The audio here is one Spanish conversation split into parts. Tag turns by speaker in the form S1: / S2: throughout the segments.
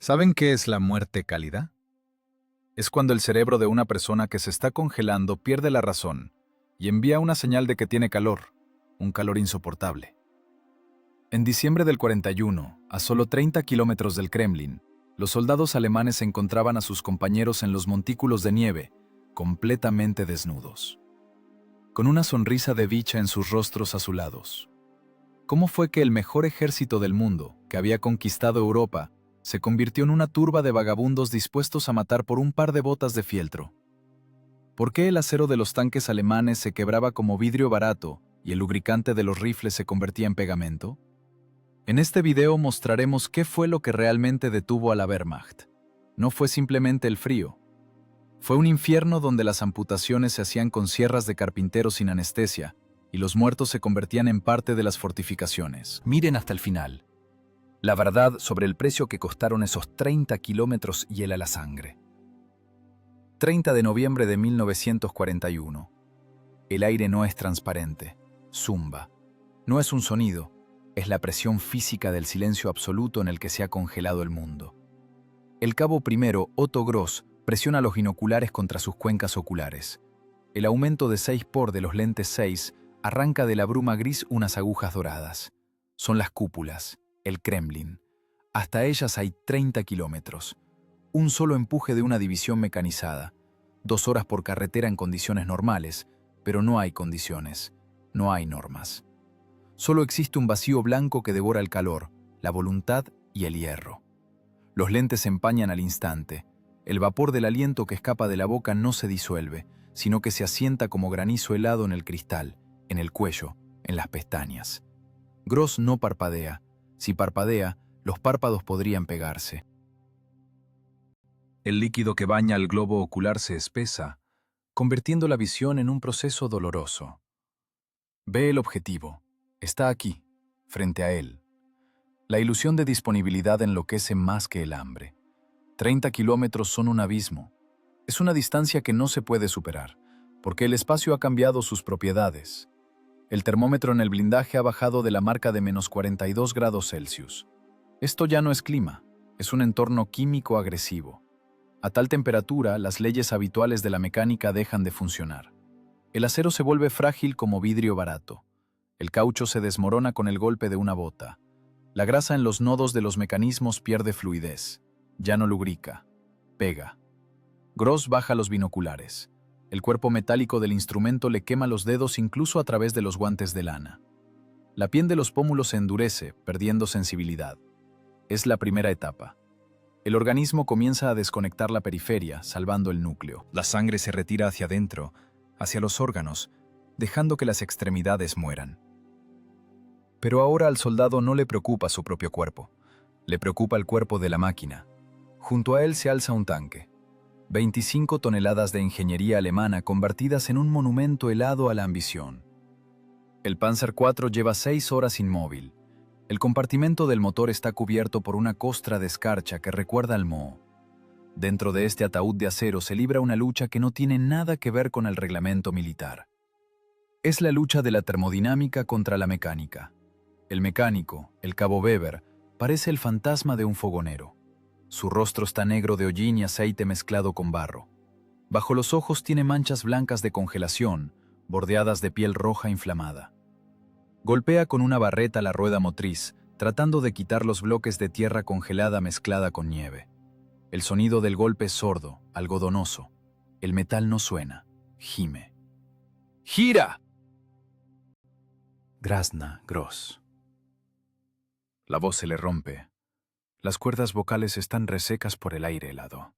S1: ¿Saben qué es la muerte cálida? Es cuando el cerebro de una persona que se está congelando pierde la razón y envía una señal de que tiene calor, un calor insoportable. En diciembre del 41, a solo 30 kilómetros del Kremlin, los soldados alemanes encontraban a sus compañeros en los montículos de nieve, completamente desnudos, con una sonrisa de dicha en sus rostros azulados. ¿Cómo fue que el mejor ejército del mundo, que había conquistado Europa, se convirtió en una turba de vagabundos dispuestos a matar por un par de botas de fieltro? ¿Por qué el acero de los tanques alemanes se quebraba como vidrio barato y el lubricante de los rifles se convertía en pegamento? En este video mostraremos qué fue lo que realmente detuvo a la Wehrmacht. No fue simplemente el frío. Fue un infierno donde las amputaciones se hacían con sierras de carpintero sin anestesia y los muertos se convertían en parte de las fortificaciones. Miren hasta el final. La verdad sobre el precio que costaron esos 30 kilómetros hiela la sangre. 30 de noviembre de 1941. El aire no es transparente, zumba. No es un sonido, es la presión física del silencio absoluto en el que se ha congelado el mundo. El cabo primero, Otto Gross, presiona los binoculares contra sus cuencas oculares. El aumento de 6 por de los lentes 6 arranca de la bruma gris unas agujas doradas. Son las cúpulas, el Kremlin. Hasta ellas hay 30 kilómetros. Un solo empuje de una división mecanizada. 2 horas por carretera en condiciones normales, pero no hay condiciones, no hay normas. Solo existe un vacío blanco que devora el calor, la voluntad y el hierro. Los lentes se empañan al instante. El vapor del aliento que escapa de la boca no se disuelve, sino que se asienta como granizo helado en el cristal, en el cuello, en las pestañas. Gross no parpadea. Si parpadea, los párpados podrían pegarse. El líquido que baña el globo ocular se espesa, convirtiendo la visión en un proceso doloroso. Ve el objetivo. Está aquí, frente a él. La ilusión de disponibilidad enloquece más que el hambre. 30 kilómetros son un abismo. Es una distancia que no se puede superar, porque el espacio ha cambiado sus propiedades. El termómetro en el blindaje ha bajado de la marca de menos 42 grados Celsius. Esto ya no es clima, es un entorno químico agresivo. A tal temperatura, las leyes habituales de la mecánica dejan de funcionar. El acero se vuelve frágil como vidrio barato. El caucho se desmorona con el golpe de una bota. La grasa en los nodos de los mecanismos pierde fluidez. Ya no lubrica. Pega. Gross baja los binoculares. El cuerpo metálico del instrumento le quema los dedos incluso a través de los guantes de lana. La piel de los pómulos se endurece, perdiendo sensibilidad. Es la primera etapa. El organismo comienza a desconectar la periferia, salvando el núcleo. La sangre se retira hacia adentro, hacia los órganos, dejando que las extremidades mueran. Pero ahora al soldado no le preocupa su propio cuerpo. Le preocupa el cuerpo de la máquina. Junto a él se alza un tanque. 25 toneladas de ingeniería alemana convertidas en un monumento helado a la ambición. El Panzer IV lleva 6 horas inmóvil. El compartimento del motor está cubierto por una costra de escarcha que recuerda al moho. Dentro de este ataúd de acero se libra una lucha que no tiene nada que ver con el reglamento militar. Es la lucha de la termodinámica contra la mecánica. El mecánico, el cabo Weber, parece el fantasma de un fogonero. Su rostro está negro de hollín y aceite mezclado con barro. Bajo los ojos tiene manchas blancas de congelación, bordeadas de piel roja inflamada. Golpea con una barreta la rueda motriz, tratando de quitar los bloques de tierra congelada mezclada con nieve. El sonido del golpe es sordo, algodonoso. El metal no suena, gime. ¡Gira! Grazna, Gross. La voz se le rompe. Las cuerdas vocales están resecas por el aire helado.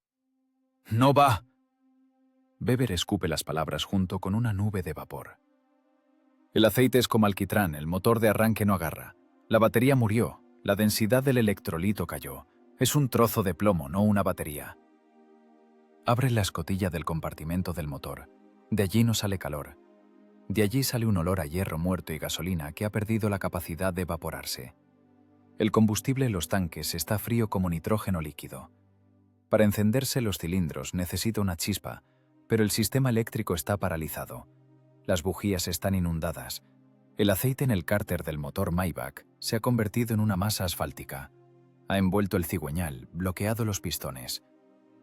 S1: ¡No va! Weber escupe las palabras junto con una nube de vapor. El aceite es como alquitrán, el motor de arranque no agarra. La batería murió, la densidad del electrolito cayó. Es un trozo de plomo, no una batería. Abre la escotilla del compartimento del motor. De allí no sale calor. De allí sale un olor a hierro muerto y gasolina que ha perdido la capacidad de evaporarse. El combustible en los tanques está frío como nitrógeno líquido. Para encenderse los cilindros necesita una chispa, pero el sistema eléctrico está paralizado. Las bujías están inundadas. El aceite en el cárter del motor Maybach se ha convertido en una masa asfáltica. Ha envuelto el cigüeñal, bloqueado los pistones.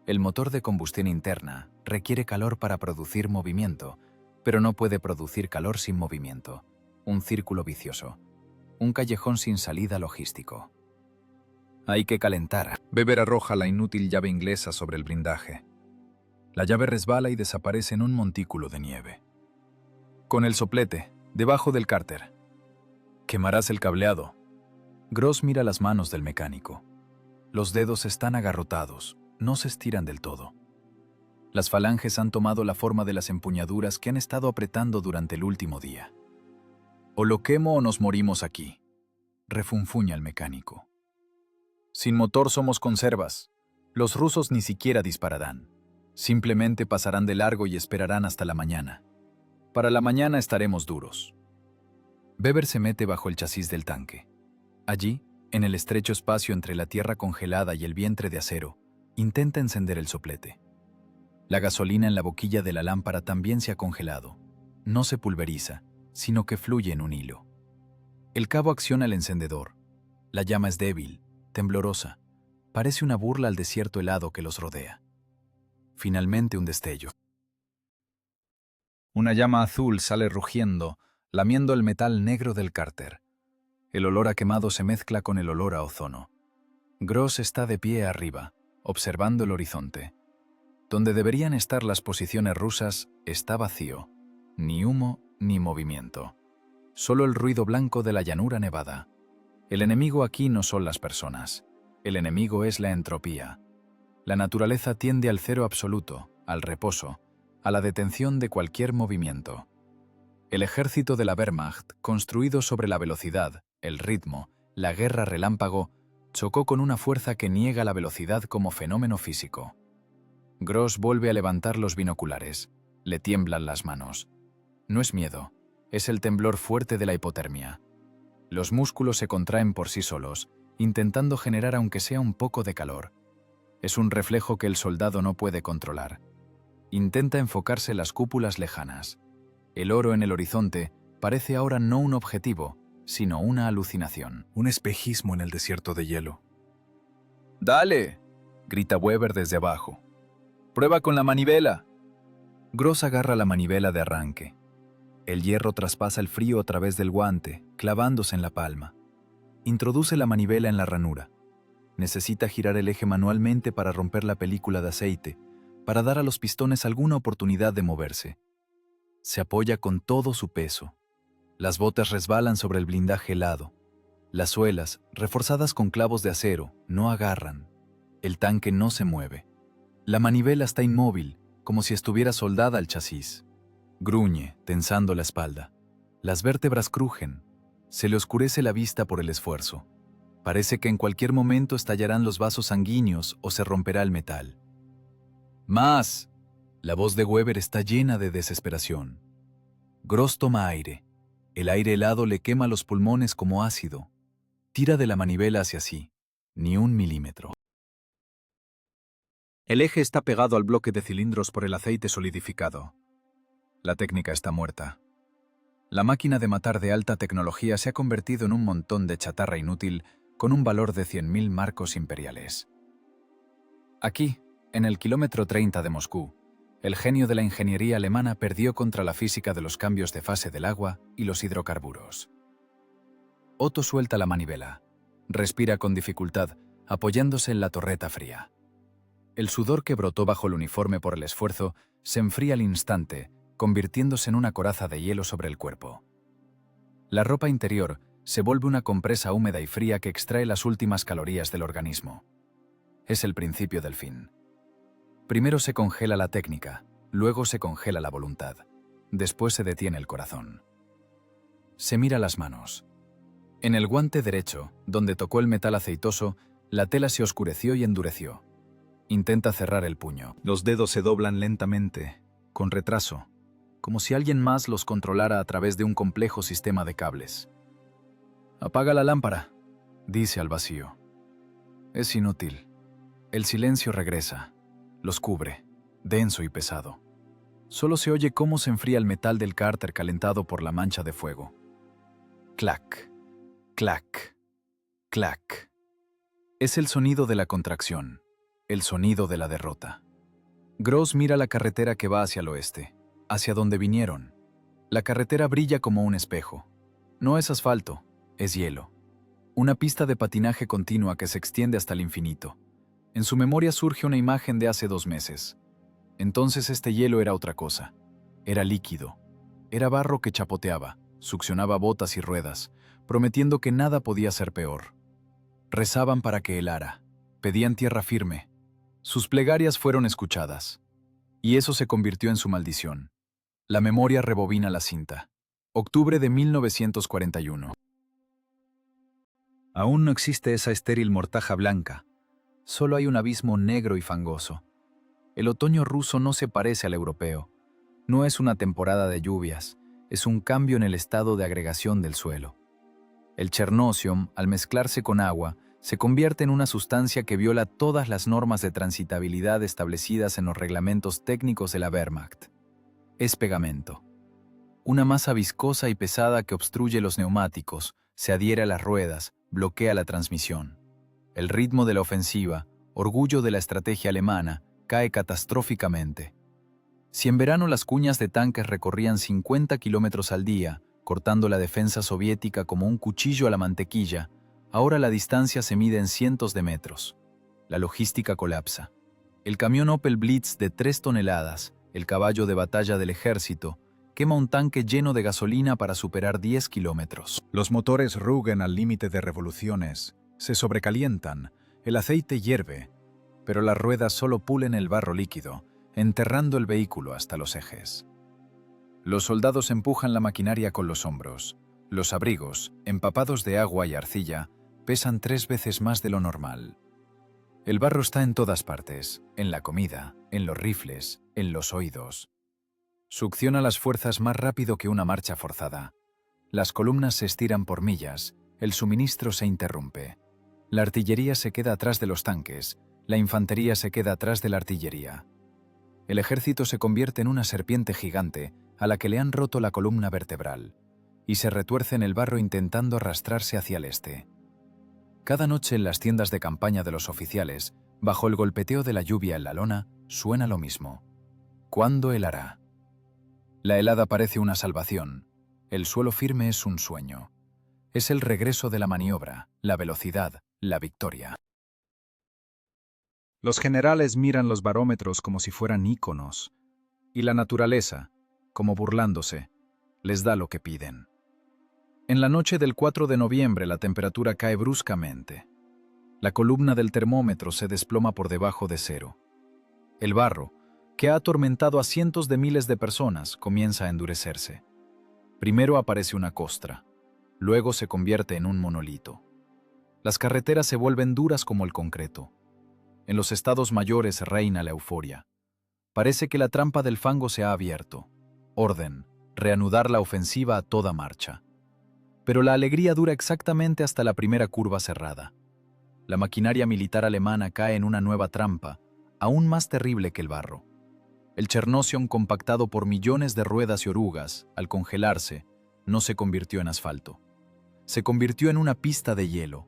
S1: El motor de combustión interna requiere calor para producir movimiento, pero no puede producir calor sin movimiento. Un círculo vicioso. Un callejón sin salida logístico. Hay que calentar. Weber arroja la inútil llave inglesa sobre el blindaje. La llave resbala y desaparece en un montículo de nieve. Con el soplete, debajo del cárter. Quemarás el cableado. Gross mira las manos del mecánico. Los dedos están agarrotados, no se estiran del todo. Las falanges han tomado la forma de las empuñaduras que han estado apretando durante el último día. O lo quemo o nos morimos aquí, refunfuña el mecánico. Sin motor somos conservas. Los rusos ni siquiera dispararán. Simplemente pasarán de largo y esperarán hasta la mañana. Para la mañana estaremos duros. Weber se mete bajo el chasis del tanque. Allí, en el estrecho espacio entre la tierra congelada y el vientre de acero, intenta encender el soplete. La gasolina en la boquilla de la lámpara también se ha congelado. No se pulveriza, sino que fluye en un hilo. El cabo acciona el encendedor. La llama es débil, temblorosa. Parece una burla al desierto helado que los rodea. Finalmente un destello. Una llama azul sale rugiendo, lamiendo el metal negro del cárter. El olor a quemado se mezcla con el olor a ozono. Gross está de pie arriba, observando el horizonte. Donde deberían estar las posiciones rusas está vacío. Ni humo ni movimiento. Solo el ruido blanco de la llanura nevada. El enemigo aquí no son las personas. El enemigo es la entropía. La naturaleza tiende al cero absoluto, al reposo, a la detención de cualquier movimiento. El ejército de la Wehrmacht, construido sobre la velocidad, el ritmo, la guerra relámpago, chocó con una fuerza que niega la velocidad como fenómeno físico. Gross vuelve a levantar los binoculares. Le tiemblan las manos. No es miedo, es el temblor fuerte de la hipotermia. Los músculos se contraen por sí solos, intentando generar aunque sea un poco de calor. Es un reflejo que el soldado no puede controlar. Intenta enfocarse las cúpulas lejanas. El oro en el horizonte parece ahora no un objetivo, sino una alucinación. Un espejismo en el desierto de hielo. ¡Dale!, grita Weber desde abajo. ¡Prueba con la manivela! Gross agarra la manivela de arranque. El hierro traspasa el frío a través del guante, clavándose en la palma. Introduce la manivela en la ranura. Necesita girar el eje manualmente para romper la película de aceite, para dar a los pistones alguna oportunidad de moverse. Se apoya con todo su peso. Las botas resbalan sobre el blindaje helado. Las suelas, reforzadas con clavos de acero, no agarran. El tanque no se mueve. La manivela está inmóvil, como si estuviera soldada al chasis. Gruñe, tensando la espalda. Las vértebras crujen. Se le oscurece la vista por el esfuerzo. Parece que en cualquier momento estallarán los vasos sanguíneos o se romperá el metal. ¡Más! La voz de Weber está llena de desesperación. Gross toma aire. El aire helado le quema los pulmones como ácido. Tira de la manivela hacia sí. Ni un milímetro. El eje está pegado al bloque de cilindros por el aceite solidificado. La técnica está muerta. La máquina de matar de alta tecnología se ha convertido en un montón de chatarra inútil con un valor de 100.000 marcos imperiales. Aquí, en el kilómetro 30 de Moscú, el genio de la ingeniería alemana perdió contra la física de los cambios de fase del agua y los hidrocarburos. Otto suelta la manivela. Respira con dificultad, apoyándose en la torreta fría. El sudor que brotó bajo el uniforme por el esfuerzo se enfría al instante, convirtiéndose en una coraza de hielo sobre el cuerpo. La ropa interior se vuelve una compresa húmeda y fría que extrae las últimas calorías del organismo. Es el principio del fin. Primero se congela la técnica, luego se congela la voluntad, después se detiene el corazón. Se mira las manos. En el guante derecho, donde tocó el metal aceitoso, la tela se oscureció y endureció. Intenta cerrar el puño. Los dedos se doblan lentamente, con retraso, como si alguien más los controlara a través de un complejo sistema de cables. «Apaga la lámpara», dice al vacío. Es inútil. El silencio regresa. Los cubre, denso y pesado. Solo se oye cómo se enfría el metal del cárter calentado por la mancha de fuego. Clac, clac, clac. Es el sonido de la contracción, el sonido de la derrota. Gross mira la carretera que va hacia el oeste, hacia donde vinieron. La carretera brilla como un espejo. No es asfalto, es hielo. Una pista de patinaje continua que se extiende hasta el infinito. En su memoria surge una imagen de hace 2 meses. Entonces este hielo era otra cosa. Era líquido. Era barro que chapoteaba, succionaba botas y ruedas, prometiendo que nada podía ser peor. Rezaban para que helara, pedían tierra firme. Sus plegarias fueron escuchadas. Y eso se convirtió en su maldición. La memoria rebobina la cinta. Octubre de 1941. Aún no existe esa estéril mortaja blanca. Solo hay un abismo negro y fangoso. El otoño ruso no se parece al europeo. No es una temporada de lluvias, es un cambio en el estado de agregación del suelo. El chernocium, al mezclarse con agua, se convierte en una sustancia que viola todas las normas de transitabilidad establecidas en los reglamentos técnicos de la Wehrmacht. Es pegamento. Una masa viscosa y pesada que obstruye los neumáticos, se adhiere a las ruedas, bloquea la transmisión. El ritmo de la ofensiva, orgullo de la estrategia alemana, cae catastróficamente. Si en verano las cuñas de tanques recorrían 50 kilómetros al día, cortando la defensa soviética como un cuchillo a la mantequilla, ahora la distancia se mide en cientos de metros. La logística colapsa. El camión Opel Blitz de 3 toneladas, el caballo de batalla del ejército, quema un tanque lleno de gasolina para superar 10 kilómetros. Los motores rugen al límite de revoluciones, se sobrecalientan, el aceite hierve, pero las ruedas solo pulen el barro líquido, enterrando el vehículo hasta los ejes. Los soldados empujan la maquinaria con los hombros. Los abrigos, empapados de agua y arcilla, pesan 3 veces más de lo normal. El barro está en todas partes, en la comida, en los rifles, en los oídos. Succiona las fuerzas más rápido que una marcha forzada. Las columnas se estiran por millas, el suministro se interrumpe. La artillería se queda atrás de los tanques, la infantería se queda atrás de la artillería. El ejército se convierte en una serpiente gigante a la que le han roto la columna vertebral, y se retuerce en el barro intentando arrastrarse hacia el este. Cada noche en las tiendas de campaña de los oficiales, bajo el golpeteo de la lluvia en la lona, suena lo mismo. ¿Cuándo helará? La helada parece una salvación. El suelo firme es un sueño. Es el regreso de la maniobra, la velocidad, la victoria. Los generales miran los barómetros como si fueran íconos, y la naturaleza, como burlándose, les da lo que piden. En la noche del 4 de noviembre la temperatura cae bruscamente. La columna del termómetro se desploma por debajo de cero. El barro, que ha atormentado a cientos de miles de personas, comienza a endurecerse. Primero aparece una costra, luego se convierte en un monolito. Las carreteras se vuelven duras como el concreto. En los estados mayores reina la euforia. Parece que la trampa del fango se ha abierto. Orden, reanudar la ofensiva a toda marcha. Pero la alegría dura exactamente hasta la primera curva cerrada. La maquinaria militar alemana cae en una nueva trampa, aún más terrible que el barro. El chernocium, compactado por millones de ruedas y orugas, al congelarse, no se convirtió en asfalto. Se convirtió en una pista de hielo,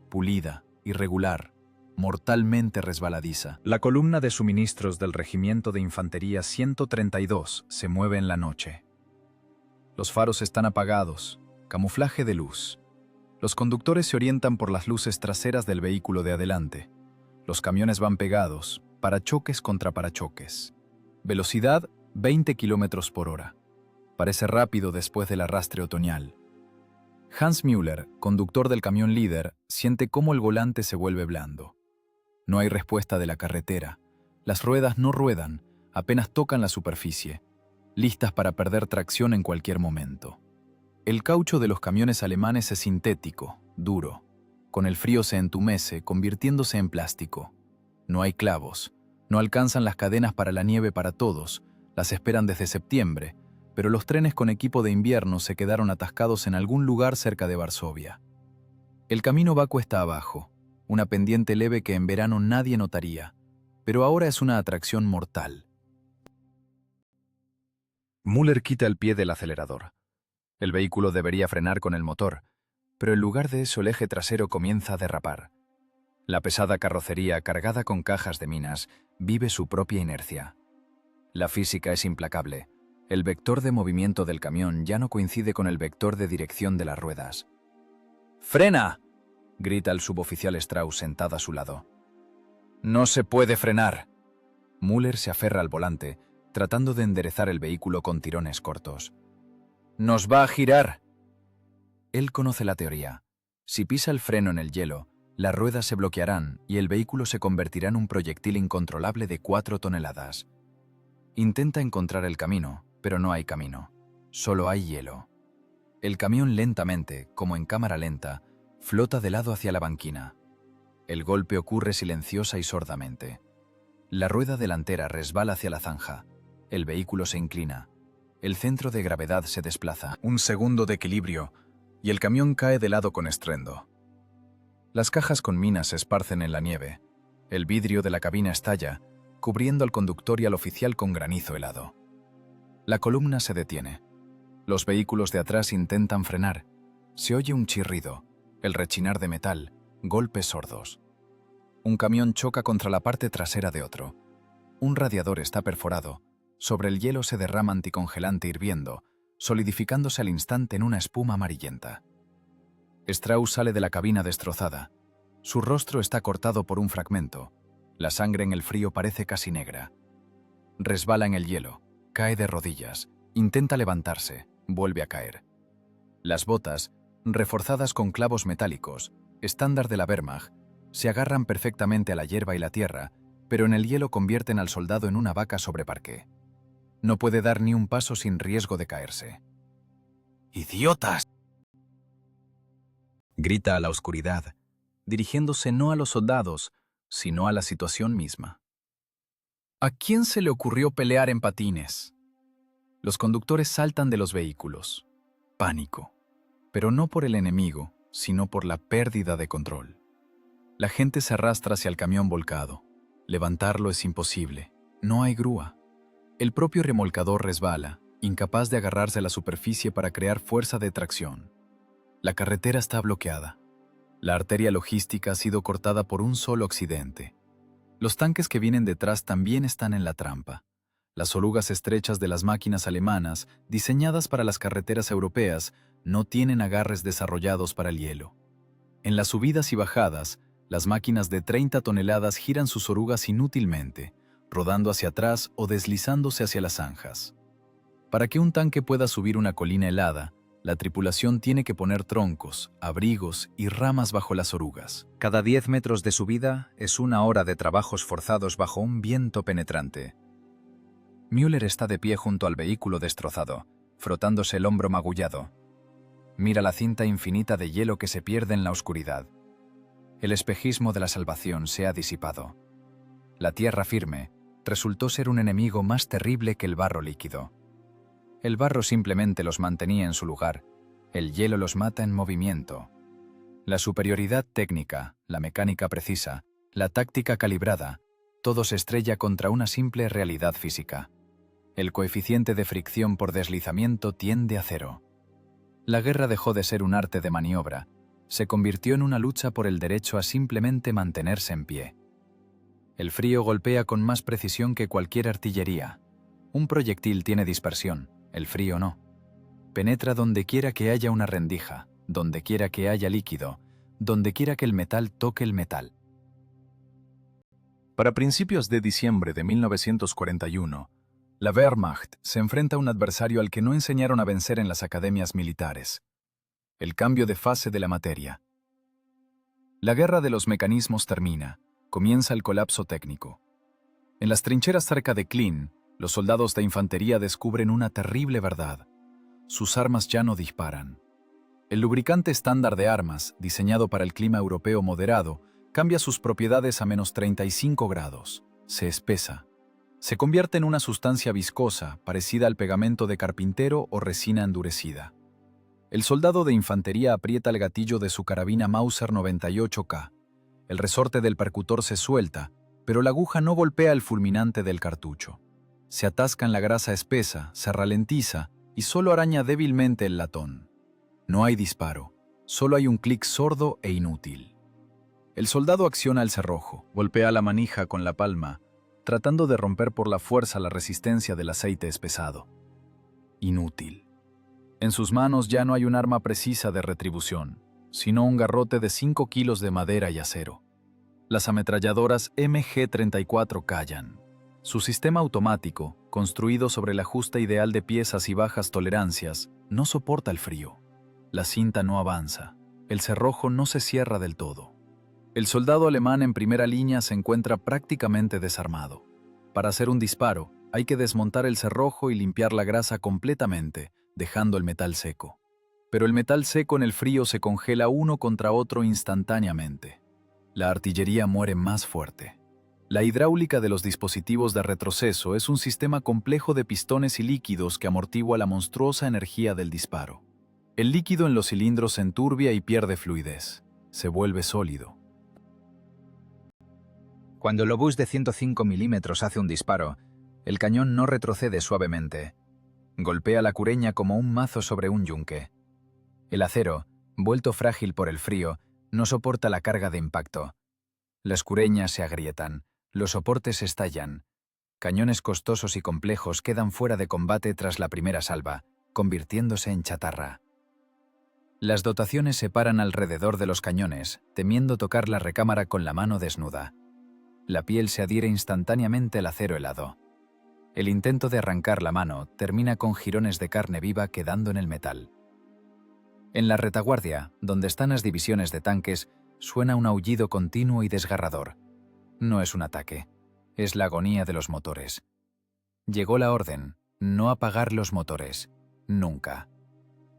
S1: pulida, irregular, mortalmente resbaladiza. La columna de suministros del Regimiento de Infantería 132 se mueve en la noche. Los faros están apagados, camuflaje de luz. Los conductores se orientan por las luces traseras del vehículo de adelante. Los camiones van pegados, parachoques contra parachoques. Velocidad 20 km por hora. Parece rápido después del arrastre otoñal. Hans Müller, conductor del camión líder, siente cómo el volante se vuelve blando. No hay respuesta de la carretera. Las ruedas no ruedan, apenas tocan la superficie, listas para perder tracción en cualquier momento. El caucho de los camiones alemanes es sintético, duro. Con el frío se entumece, convirtiéndose en plástico. No hay clavos. No alcanzan las cadenas para la nieve para todos, las esperan desde septiembre, pero los trenes con equipo de invierno se quedaron atascados en algún lugar cerca de Varsovia. El camino va cuesta abajo, una pendiente leve que en verano nadie notaría, pero ahora es una atracción mortal. Müller quita el pie del acelerador. El vehículo debería frenar con el motor, pero en lugar de eso el eje trasero comienza a derrapar. La pesada carrocería cargada con cajas de minas vive su propia inercia. La física es implacable. El vector de movimiento del camión ya no coincide con el vector de dirección de las ruedas. ¡Frena!, grita el suboficial Strauss sentado a su lado. ¡No se puede frenar! Müller se aferra al volante, tratando de enderezar el vehículo con tirones cortos. ¡Nos va a girar! Él conoce la teoría. Si pisa el freno en el hielo, las ruedas se bloquearán y el vehículo se convertirá en un proyectil incontrolable de 4 toneladas. Intenta encontrar el camino, pero no hay camino. Solo hay hielo. El camión lentamente, como en cámara lenta, flota de lado hacia la banquina. El golpe ocurre silenciosa y sordamente. La rueda delantera resbala hacia la zanja. El vehículo se inclina. El centro de gravedad se desplaza. Un segundo de equilibrio, y el camión cae de lado con estruendo. Las cajas con minas se esparcen en la nieve. El vidrio de la cabina estalla, cubriendo al conductor y al oficial con granizo helado. La columna se detiene. Los vehículos de atrás intentan frenar. Se oye un chirrido, el rechinar de metal, golpes sordos. Un camión choca contra la parte trasera de otro. Un radiador está perforado. Sobre el hielo se derrama anticongelante hirviendo, solidificándose al instante en una espuma amarillenta. Strauss sale de la cabina destrozada. Su rostro está cortado por un fragmento. La sangre en el frío parece casi negra. Resbala en el hielo, cae de rodillas, intenta levantarse, vuelve a caer. Las botas, reforzadas con clavos metálicos, estándar de la Wehrmacht, se agarran perfectamente a la hierba y la tierra, pero en el hielo convierten al soldado en una vaca sobre parqué. No puede dar ni un paso sin riesgo de caerse. ¡Idiotas!, grita a la oscuridad, dirigiéndose no a los soldados, sino a la situación misma. ¿A quién se le ocurrió pelear en patines? Los conductores saltan de los vehículos. Pánico. Pero no por el enemigo, sino por la pérdida de control. La gente se arrastra hacia el camión volcado. Levantarlo es imposible. No hay grúa. El propio remolcador resbala, incapaz de agarrarse a la superficie para crear fuerza de tracción. La carretera está bloqueada. La arteria logística ha sido cortada por un solo accidente. Los tanques que vienen detrás también están en la trampa. Las orugas estrechas de las máquinas alemanas, diseñadas para las carreteras europeas, no tienen agarres desarrollados para el hielo. En las subidas y bajadas, las máquinas de 30 toneladas giran sus orugas inútilmente, rodando hacia atrás o deslizándose hacia las zanjas. Para que un tanque pueda subir una colina helada, la tripulación tiene que poner troncos, abrigos y ramas bajo las orugas. Cada 10 metros de subida es 1 hora de trabajos forzados bajo un viento penetrante. Müller está de pie junto al vehículo destrozado, frotándose el hombro magullado. Mira la cinta infinita de hielo que se pierde en la oscuridad. El espejismo de la salvación se ha disipado. La tierra firme resultó ser un enemigo más terrible que el barro líquido. El barro simplemente los mantenía en su lugar. El hielo los mata en movimiento. La superioridad técnica, la mecánica precisa, la táctica calibrada, todo se estrella contra una simple realidad física. El coeficiente de fricción por deslizamiento tiende a 0. La guerra dejó de ser un arte de maniobra. Se convirtió en una lucha por el derecho a simplemente mantenerse en pie. El frío golpea con más precisión que cualquier artillería. Un proyectil tiene dispersión. El frío no. Penetra donde quiera que haya una rendija, donde quiera que haya líquido, donde quiera que el metal toque el metal. Para principios de diciembre de 1941, la Wehrmacht se enfrenta a un adversario al que no enseñaron a vencer en las academias militares: el cambio de fase de la materia. La guerra de los mecanismos termina, comienza el colapso técnico. En las trincheras cerca de Klin, los soldados de infantería descubren una terrible verdad. Sus armas ya no disparan. El lubricante estándar de armas, diseñado para el clima europeo moderado, cambia sus propiedades a menos 35 grados. Se espesa. Se convierte en una sustancia viscosa, parecida al pegamento de carpintero o resina endurecida. El soldado de infantería aprieta el gatillo de su carabina Mauser 98K. El resorte del percutor se suelta, pero la aguja no golpea el fulminante del cartucho. Se atasca en la grasa espesa, se ralentiza y solo araña débilmente el latón. No hay disparo, solo hay un clic sordo e inútil. El soldado acciona el cerrojo, golpea la manija con la palma, tratando de romper por la fuerza la resistencia del aceite espesado. Inútil. En sus manos ya no hay un arma precisa de retribución, sino un garrote de 5 kilos de madera y acero. Las ametralladoras MG-34 callan. Su sistema automático, construido sobre el ajuste ideal de piezas y bajas tolerancias, no soporta el frío. La cinta no avanza. El cerrojo no se cierra del todo. El soldado alemán en primera línea se encuentra prácticamente desarmado. Para hacer un disparo, hay que desmontar el cerrojo y limpiar la grasa completamente, dejando el metal seco. Pero el metal seco en el frío se congela uno contra otro instantáneamente. La artillería muere más fuerte. La hidráulica de los dispositivos de retroceso es un sistema complejo de pistones y líquidos que amortigua la monstruosa energía del disparo. El líquido en los cilindros se enturbia y pierde fluidez. Se vuelve sólido.
S2: Cuando el obús de 105 milímetros hace un disparo, el cañón no retrocede suavemente. Golpea la cureña como un mazo sobre un yunque. El acero, vuelto frágil por el frío, no soporta la carga de impacto. Las cureñas se agrietan, los soportes estallan. Cañones costosos y complejos quedan fuera de combate tras la primera salva, convirtiéndose en chatarra. Las dotaciones se paran alrededor de los cañones, temiendo tocar la recámara con la mano desnuda. La piel se adhiere instantáneamente al acero helado. El intento de arrancar la mano termina con jirones de carne viva quedando en el metal. En la retaguardia, donde están las divisiones de tanques, suena un aullido continuo y desgarrador. No es un ataque, es la agonía de los motores. Llegó la orden, no apagar los motores, nunca.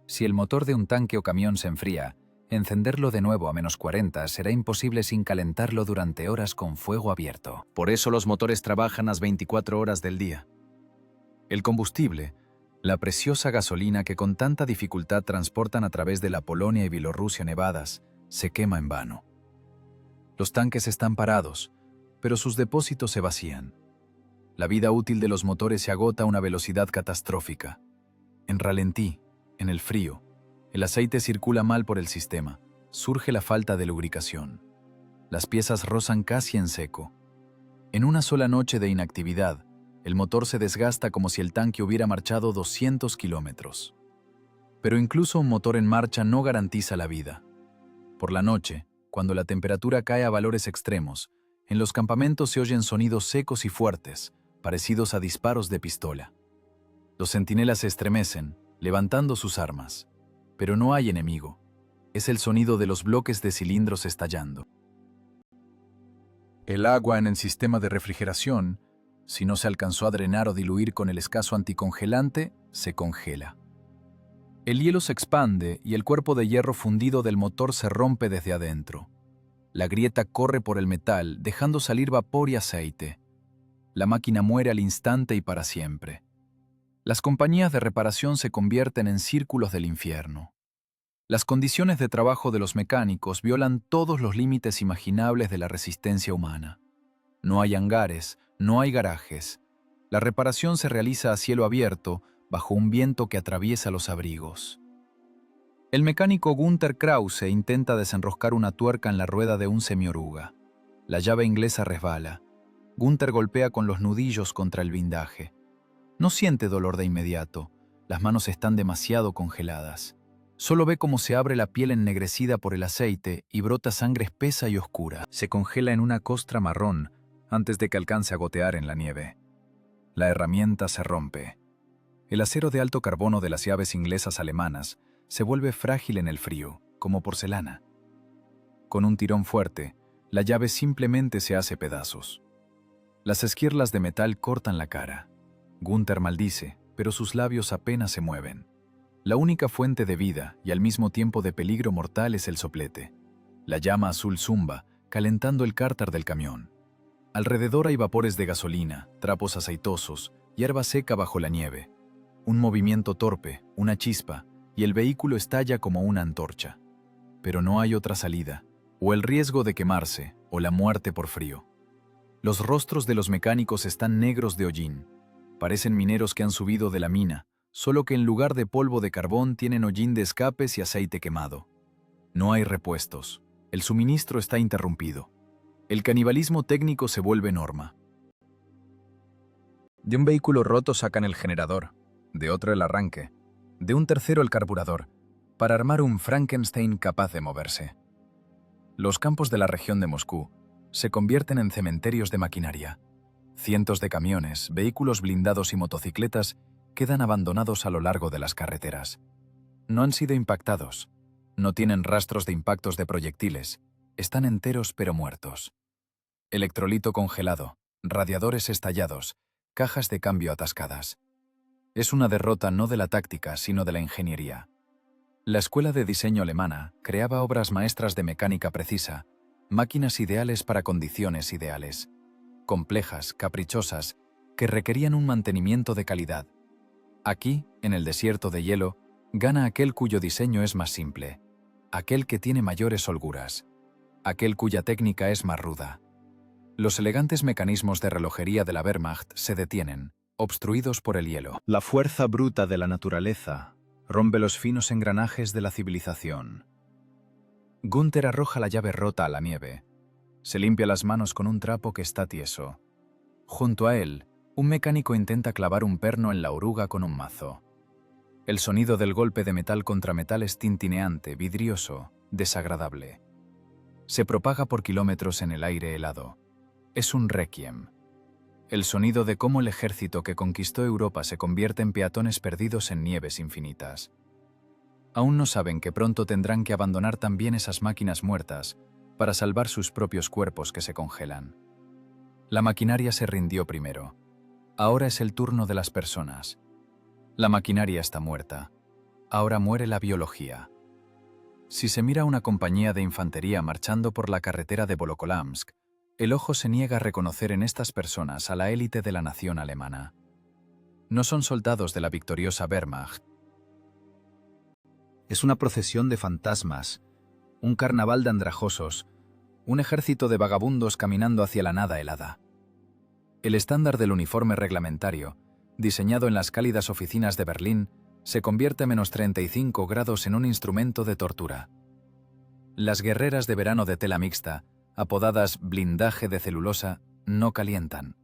S2: Si el motor de un tanque o camión se enfría, encenderlo de nuevo a -40 será imposible sin calentarlo durante horas con fuego abierto.
S1: Por eso los motores trabajan las 24 horas del día. El combustible, la preciosa gasolina que con tanta dificultad transportan a través de la Polonia y Bielorrusia nevadas, se quema en vano. Los tanques están parados, pero sus depósitos se vacían. La vida útil de los motores se agota a una velocidad catastrófica. En ralentí, en el frío, el aceite circula mal por el sistema, surge la falta de lubricación. Las piezas rozan casi en seco. En una sola noche de inactividad, el motor se desgasta como si el tanque hubiera marchado 200 kilómetros. Pero incluso un motor en marcha no garantiza la vida. Por la noche, cuando la temperatura cae a valores extremos, en los campamentos se oyen sonidos secos y fuertes, parecidos a disparos de pistola. Los centinelas se estremecen, levantando sus armas. Pero no hay enemigo. Es el sonido de los bloques de cilindros estallando. El agua en el sistema de refrigeración, si no se alcanzó a drenar o diluir con el escaso anticongelante, se congela. El hielo se expande y el cuerpo de hierro fundido del motor se rompe desde adentro. La grieta corre por el metal, dejando salir vapor y aceite. La máquina muere al instante y para siempre. Las compañías de reparación se convierten en círculos del infierno. Las condiciones de trabajo de los mecánicos violan todos los límites imaginables de la resistencia humana. No hay hangares, no hay garajes. La reparación se realiza a cielo abierto, bajo un viento que atraviesa los abrigos. El mecánico Günther Krause intenta desenroscar una tuerca en la rueda de un semioruga. La llave inglesa resbala. Günther golpea con los nudillos contra el blindaje. No siente dolor de inmediato. Las manos están demasiado congeladas. Solo ve cómo se abre la piel ennegrecida por el aceite y brota sangre espesa y oscura. Se congela en una costra marrón antes de que alcance a gotear en la nieve. La herramienta se rompe. El acero de alto carbono de las llaves inglesas alemanas se vuelve frágil en el frío, como porcelana. Con un tirón fuerte, la llave simplemente se hace pedazos. Las esquirlas de metal cortan la cara. Günther maldice, pero sus labios apenas se mueven. La única fuente de vida y al mismo tiempo de peligro mortal es el soplete. La llama azul zumba, calentando el cárter del camión. Alrededor hay vapores de gasolina, trapos aceitosos, hierba seca bajo la nieve. Un movimiento torpe, una chispa, y el vehículo estalla como una antorcha. Pero no hay otra salida, o el riesgo de quemarse, o la muerte por frío. Los rostros de los mecánicos están negros de hollín. Parecen mineros que han subido de la mina, solo que en lugar de polvo de carbón tienen hollín de escapes y aceite quemado. No hay repuestos. El suministro está interrumpido. El canibalismo técnico se vuelve norma. De un vehículo roto sacan el generador, de otro el arranque, de un tercero el carburador, para armar un Frankenstein capaz de moverse. Los campos de la región de Moscú se convierten en cementerios de maquinaria. Cientos de camiones, vehículos blindados y motocicletas quedan abandonados a lo largo de las carreteras. No han sido impactados, no tienen rastros de impactos de proyectiles, están enteros pero muertos. Electrolito congelado, radiadores estallados, cajas de cambio atascadas. Es una derrota no de la táctica, sino de la ingeniería. La escuela de diseño alemana creaba obras maestras de mecánica precisa, máquinas ideales para condiciones ideales, complejas, caprichosas, que requerían un mantenimiento de calidad. Aquí, en el desierto de hielo, gana aquel cuyo diseño es más simple, aquel que tiene mayores holguras, aquel cuya técnica es más ruda. Los elegantes mecanismos de relojería de la Wehrmacht se detienen, obstruidos por el hielo. La fuerza bruta de la naturaleza rompe los finos engranajes de la civilización. Gunther arroja la llave rota a la nieve. Se limpia las manos con un trapo que está tieso. Junto a él, un mecánico intenta clavar un perno en la oruga con un mazo. El sonido del golpe de metal contra metal es tintineante, vidrioso, desagradable. Se propaga por kilómetros en el aire helado. Es un requiem. El sonido de cómo el ejército que conquistó Europa se convierte en peatones perdidos en nieves infinitas. Aún no saben que pronto tendrán que abandonar también esas máquinas muertas para salvar sus propios cuerpos que se congelan. La maquinaria se rindió primero. Ahora es el turno de las personas. La maquinaria está muerta. Ahora muere la biología. Si se mira una compañía de infantería marchando por la carretera de Volokólamsk, el ojo se niega a reconocer en estas personas a la élite de la nación alemana. No son soldados de la victoriosa Wehrmacht. Es una procesión de fantasmas, un carnaval de andrajosos, un ejército de vagabundos caminando hacia la nada helada. El estándar del uniforme reglamentario, diseñado en las cálidas oficinas de Berlín, se convierte a -35 grados en un instrumento de tortura. Las guerreras de verano de tela mixta, apodadas blindaje de celulosa, no calientan.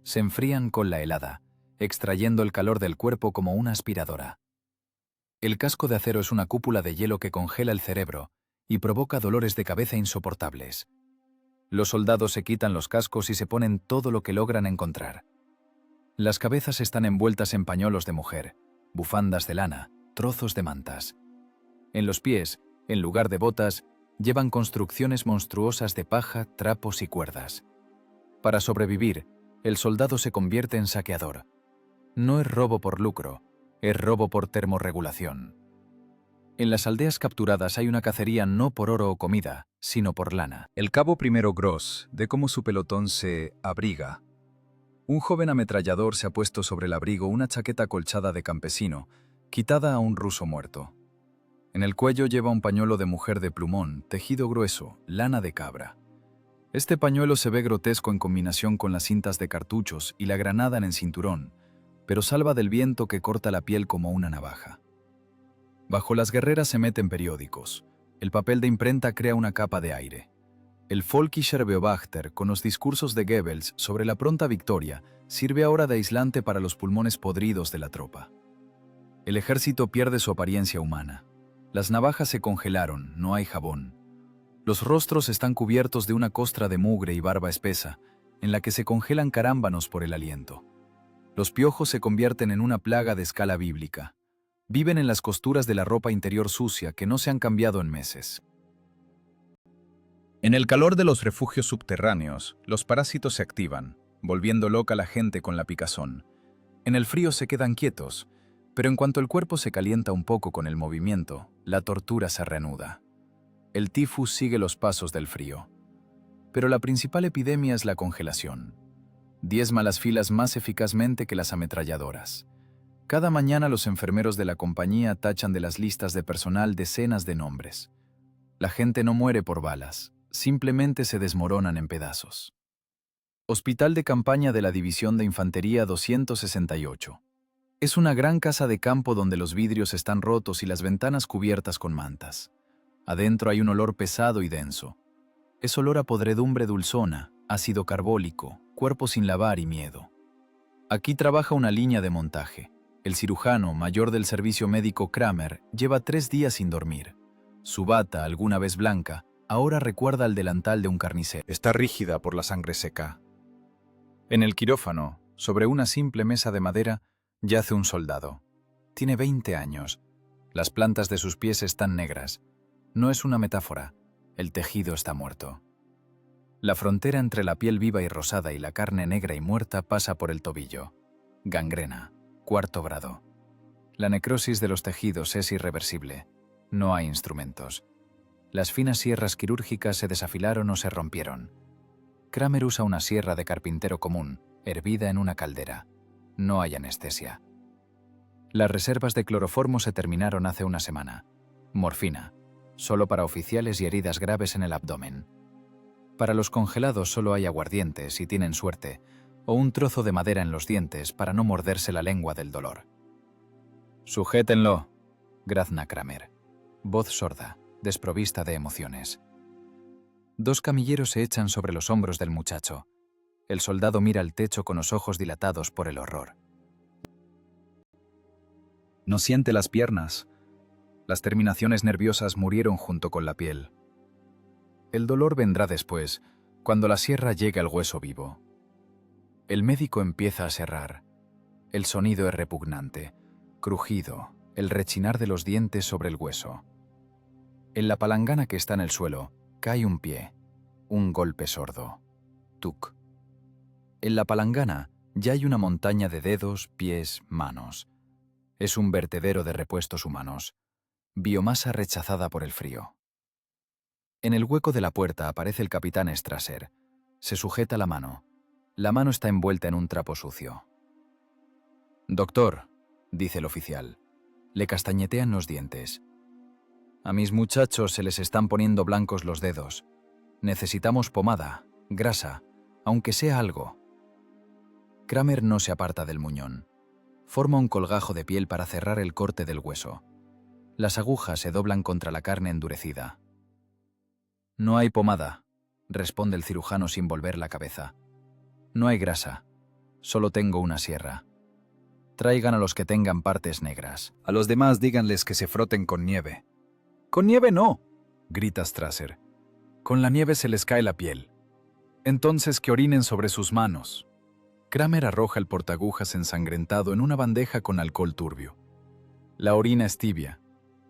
S1: Se enfrían con la helada, extrayendo el calor del cuerpo como una aspiradora. El casco de acero es una cúpula de hielo que congela el cerebro y provoca dolores de cabeza insoportables. Los soldados se quitan los cascos y se ponen todo lo que logran encontrar. Las cabezas están envueltas en pañuelos de mujer, bufandas de lana, trozos de mantas. En los pies, en lugar de botas, llevan construcciones monstruosas de paja, trapos y cuerdas. Para sobrevivir, el soldado se convierte en saqueador. No es robo por lucro, es robo por termorregulación. En las aldeas capturadas hay una cacería no por oro o comida, sino por lana. El cabo primero Gross, de cómo su pelotón se abriga. Un joven ametrallador se ha puesto sobre el abrigo una chaqueta colchada de campesino, quitada a un ruso muerto. En el cuello lleva un pañuelo de mujer de plumón, tejido grueso, lana de cabra. Este pañuelo se ve grotesco en combinación con las cintas de cartuchos y la granada en el cinturón, pero salva del viento que corta la piel como una navaja. Bajo las guerreras se meten periódicos. El papel de imprenta crea una capa de aire. El Völkischer Beobachter, con los discursos de Goebbels sobre la pronta victoria, sirve ahora de aislante para los pulmones podridos de la tropa. El ejército pierde su apariencia humana. Las navajas se congelaron, no hay jabón. Los rostros están cubiertos de una costra de mugre y barba espesa, en la que se congelan carámbanos por el aliento. Los piojos se convierten en una plaga de escala bíblica. Viven en las costuras de la ropa interior sucia que no se han cambiado en meses. En el calor de los refugios subterráneos, los parásitos se activan, volviendo loca a la gente con la picazón. En el frío se quedan quietos, pero en cuanto el cuerpo se calienta un poco con el movimiento, la tortura se reanuda. El tifus sigue los pasos del frío. Pero la principal epidemia es la congelación. Diezma las filas más eficazmente que las ametralladoras. Cada mañana los enfermeros de la compañía tachan de las listas de personal decenas de nombres. La gente no muere por balas, simplemente se desmoronan en pedazos. Hospital de campaña de la División de Infantería 268. Es una gran casa de campo donde los vidrios están rotos y las ventanas cubiertas con mantas. Adentro hay un olor pesado y denso. Es olor a podredumbre dulzona, ácido carbólico, cuerpo sin lavar y miedo. Aquí trabaja una línea de montaje. El cirujano mayor del servicio médico Kramer lleva 3 días sin dormir. Su bata, alguna vez blanca, ahora recuerda al delantal de un carnicero.
S2: Está rígida por la sangre seca.
S1: En el quirófano, sobre una simple mesa de madera, yace un soldado. Tiene 20 años. Las plantas de sus pies están negras. No es una metáfora. El tejido está muerto. La frontera entre la piel viva y rosada y la carne negra y muerta pasa por el tobillo. Gangrena, 4º grado. La necrosis de los tejidos es irreversible. No hay instrumentos. Las finas sierras quirúrgicas se desafilaron o se rompieron. Kramer usa una sierra de carpintero común, hervida en una caldera. No hay anestesia. Las reservas de cloroformo se terminaron hace una semana. Morfina, solo para oficiales y heridas graves en el abdomen. Para los congelados solo hay aguardiente, si tienen suerte, o un trozo de madera en los dientes para no morderse la lengua del dolor. «Sujétenlo», grazna Kramer. Voz sorda, desprovista de emociones. 2 camilleros se echan sobre los hombros del muchacho. El soldado mira al techo con los ojos dilatados por el horror. No siente las piernas. Las terminaciones nerviosas murieron junto con la piel. El dolor vendrá después, cuando la sierra llegue al hueso vivo. El médico empieza a serrar. El sonido es repugnante, crujido, el rechinar de los dientes sobre el hueso. En la palangana que está en el suelo, cae un pie, un golpe sordo. Tuc. En la palangana ya hay una montaña de dedos, pies, manos. Es un vertedero de repuestos humanos. Biomasa rechazada por el frío. En el hueco de la puerta aparece el capitán Strasser. Se sujeta la mano. La mano está envuelta en un trapo sucio. «Doctor», dice el oficial. Le castañetean los dientes. «A mis muchachos se les están poniendo blancos los dedos. Necesitamos pomada, grasa, aunque sea algo». Kramer no se aparta del muñón. Forma un colgajo de piel para cerrar el corte del hueso. Las agujas se doblan contra la carne endurecida. «No hay pomada», responde el cirujano sin volver la cabeza. «No hay grasa. Solo tengo una sierra. Traigan a los que tengan partes negras. A los demás díganles que se froten con nieve». «Con nieve no», grita Strasser. «Con la nieve se les cae la piel. Entonces que orinen sobre sus manos». Kramer arroja el portagujas ensangrentado en una bandeja con alcohol turbio. La orina es tibia.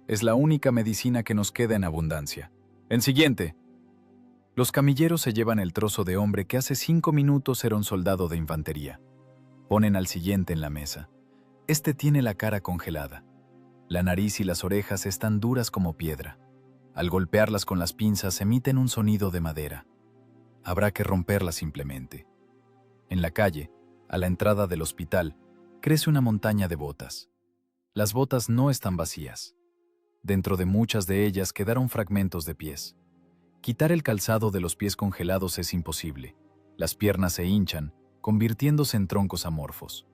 S1: Es la única medicina que nos queda en abundancia. «En siguiente». Los camilleros se llevan el trozo de hombre que hace 5 minutos era un soldado de infantería. Ponen al siguiente en la mesa. Este tiene la cara congelada. La nariz y las orejas están duras como piedra. Al golpearlas con las pinzas emiten un sonido de madera. Habrá que romperlas simplemente. En la calle, a la entrada del hospital, crece una montaña de botas. Las botas no están vacías. Dentro de muchas de ellas quedaron fragmentos de pies. Quitar el calzado de los pies congelados es imposible. Las piernas se hinchan, convirtiéndose en troncos amorfos.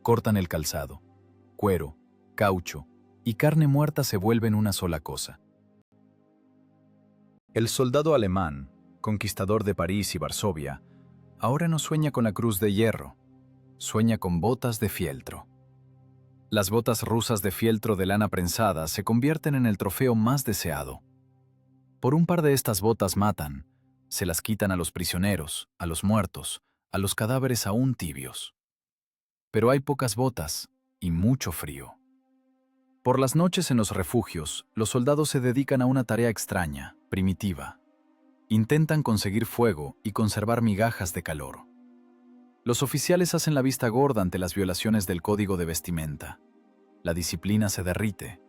S1: Cortan el calzado. Cuero, caucho y carne muerta se vuelven una sola cosa. El soldado alemán, conquistador de París y Varsovia, ahora no sueña con la cruz de hierro, sueña con botas de fieltro. Las botas rusas de fieltro de lana prensada se convierten en el trofeo más deseado. Por un par de estas botas matan, se las quitan a los prisioneros, a los muertos, a los cadáveres aún tibios. Pero hay pocas botas y mucho frío. Por las noches en los refugios, los soldados se dedican a una tarea extraña, primitiva. Intentan conseguir fuego y conservar migajas de calor. Los oficiales hacen la vista gorda ante las violaciones del código de vestimenta. La disciplina se derrite.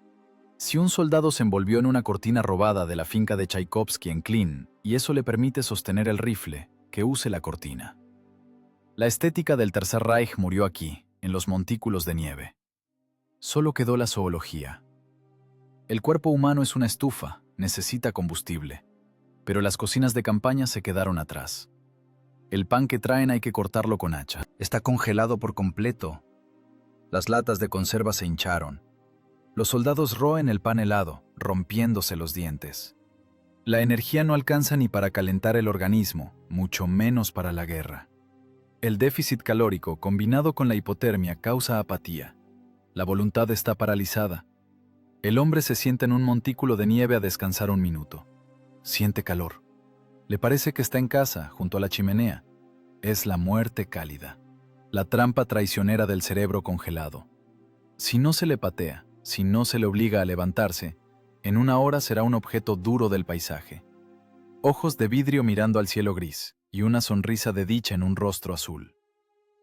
S1: Si un soldado se envolvió en una cortina robada de la finca de Tchaikovsky en Klin y eso le permite sostener el rifle, que use la cortina. La estética del Tercer Reich murió aquí, en los montículos de nieve. Solo quedó la zoología. El cuerpo humano es una estufa, necesita combustible. Pero las cocinas de campaña se quedaron atrás. El pan que traen hay que cortarlo con hacha. Está congelado por completo. Las latas de conserva se hincharon. Los soldados roen el pan helado, rompiéndose los dientes. La energía no alcanza ni para calentar el organismo, mucho menos para la guerra. El déficit calórico combinado con la hipotermia causa apatía. La voluntad está paralizada. El hombre se sienta en un montículo de nieve a descansar un minuto. Siente calor. Le parece que está en casa, junto a la chimenea. Es la muerte cálida, la trampa traicionera del cerebro congelado. Si no se le patea, si no se le obliga a levantarse, en una hora será un objeto duro del paisaje. Ojos de vidrio mirando al cielo gris y una sonrisa de dicha en un rostro azul.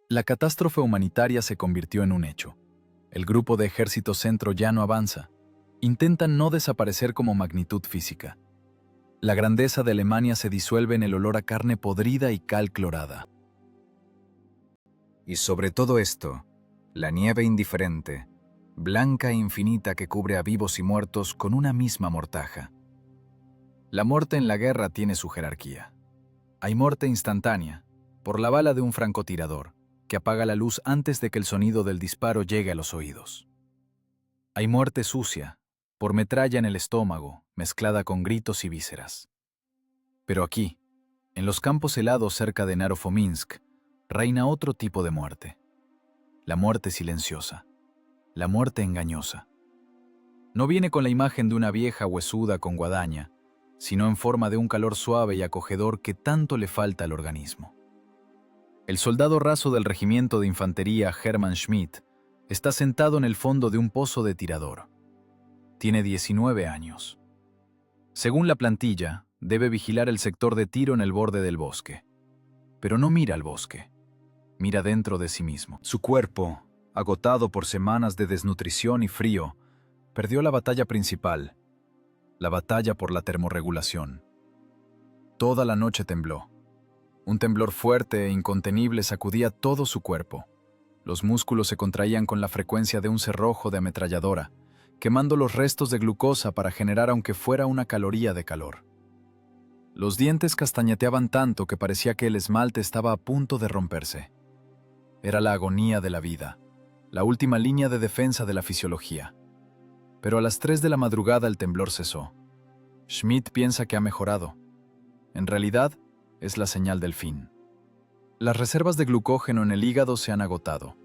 S1: La catástrofe humanitaria se convirtió en un hecho. El grupo de ejército centro ya no avanza. Intentan no desaparecer como magnitud física. La grandeza de Alemania se disuelve en el olor a carne podrida y cal clorada.
S2: Y sobre todo esto, la nieve indiferente, blanca e infinita que cubre a vivos y muertos con una misma mortaja. La muerte en la guerra tiene su jerarquía. Hay muerte instantánea, por la bala de un francotirador, que apaga la luz antes de que el sonido del disparo llegue a los oídos. Hay muerte sucia, por metralla en el estómago, mezclada con gritos y vísceras. Pero aquí, en los campos helados cerca de Narofominsk, reina otro tipo de muerte. La muerte silenciosa, la muerte engañosa. No viene con la imagen de una vieja huesuda con guadaña, sino en forma de un calor suave y acogedor que tanto le falta al organismo. El soldado raso del regimiento de infantería Hermann Schmidt está sentado en el fondo de un pozo de tirador. Tiene 19 años. Según la plantilla, debe vigilar el sector de tiro en el borde del bosque. Pero no mira al bosque, mira dentro de sí mismo. Su cuerpo, agotado por semanas de desnutrición y frío, perdió la batalla principal, la batalla por la termorregulación. Toda la noche tembló. Un temblor fuerte e incontenible sacudía todo su cuerpo. Los músculos se contraían con la frecuencia de un cerrojo de ametralladora, quemando los restos de glucosa para generar aunque fuera una caloría de calor. Los dientes castañeteaban tanto que parecía que el esmalte estaba a punto de romperse. Era la agonía de la vida, la última línea de defensa de la fisiología. Pero a las 3 de la madrugada el temblor cesó. Schmidt piensa que ha mejorado. En realidad, es la señal del fin. Las reservas de glucógeno en el hígado se han agotado.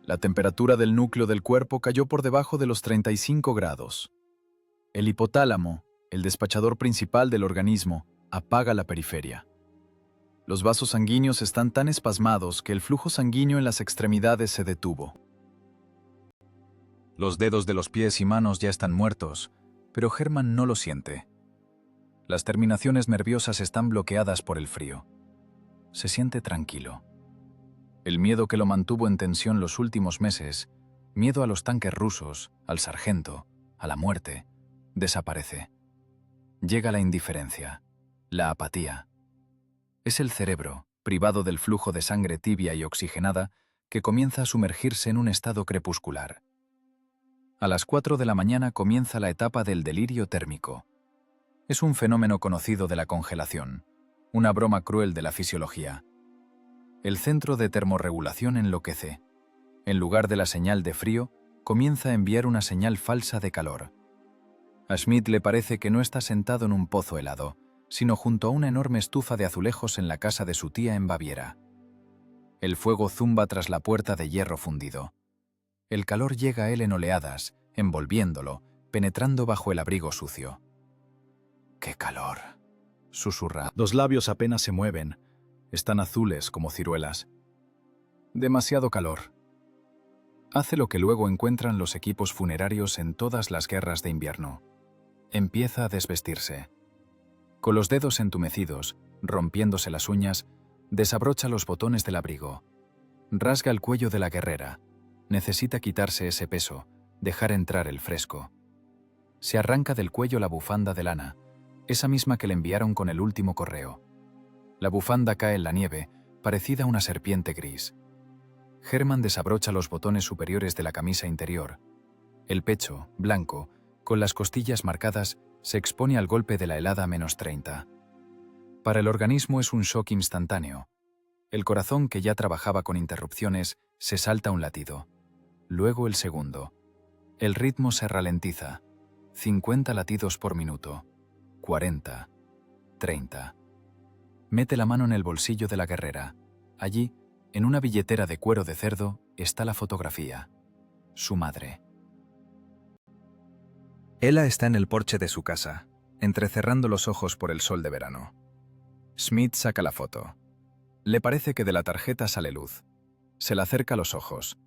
S2: La temperatura del núcleo del cuerpo cayó por debajo de los 35 grados. El hipotálamo, el despachador principal del organismo, apaga la periferia. Los vasos sanguíneos están tan espasmados que el flujo sanguíneo en las extremidades se detuvo. Los dedos de los pies y manos ya están muertos, pero Hermann no lo siente. Las terminaciones nerviosas están bloqueadas por el frío. Se siente tranquilo. El miedo que lo mantuvo en tensión los últimos meses, miedo a los tanques rusos, al sargento, a la muerte, desaparece. Llega la indiferencia, la apatía. Es el cerebro, privado del flujo de sangre tibia y oxigenada, que comienza a sumergirse en un estado crepuscular. A las 4 de la mañana comienza la etapa del delirio térmico. Es un fenómeno conocido de la congelación, una broma cruel de la fisiología. El centro de termorregulación enloquece. En lugar de la señal de frío, comienza a enviar una señal falsa de calor. A Schmidt le parece que no está sentado en un pozo helado, sino junto a una enorme estufa de azulejos en la casa de su tía en Baviera. El fuego zumba tras la puerta de hierro fundido. El calor llega a él en oleadas, envolviéndolo, penetrando bajo el abrigo sucio. ¡Qué calor!, susurra. Los labios apenas se mueven. Están azules como ciruelas. Demasiado calor. Hace lo que luego encuentran los equipos funerarios en todas las guerras de invierno. Empieza a desvestirse. Con los dedos entumecidos, rompiéndose las uñas, desabrocha los botones del abrigo. Rasga el cuello de la guerrera. Necesita quitarse ese peso, dejar entrar el fresco. Se arranca del cuello la bufanda de lana, esa misma que le enviaron con el último correo. La bufanda cae en la nieve, parecida a una serpiente gris. Hermann desabrocha los botones superiores de la camisa interior. El pecho, blanco, con las costillas marcadas, se expone al golpe de la helada -30. Para el organismo es un shock instantáneo. El corazón, que ya trabajaba con interrupciones, se salta un latido. Luego el segundo.
S1: El ritmo se ralentiza. 50 latidos por minuto. 40. 30. Mete la mano en el bolsillo de la guerrera. Allí, en una billetera de cuero de cerdo, está la fotografía. Su madre. Ella está en el porche de su casa, entrecerrando los ojos por el sol de verano. Schmidt saca la foto. Le parece que de la tarjeta sale luz. Se la acerca a los ojos.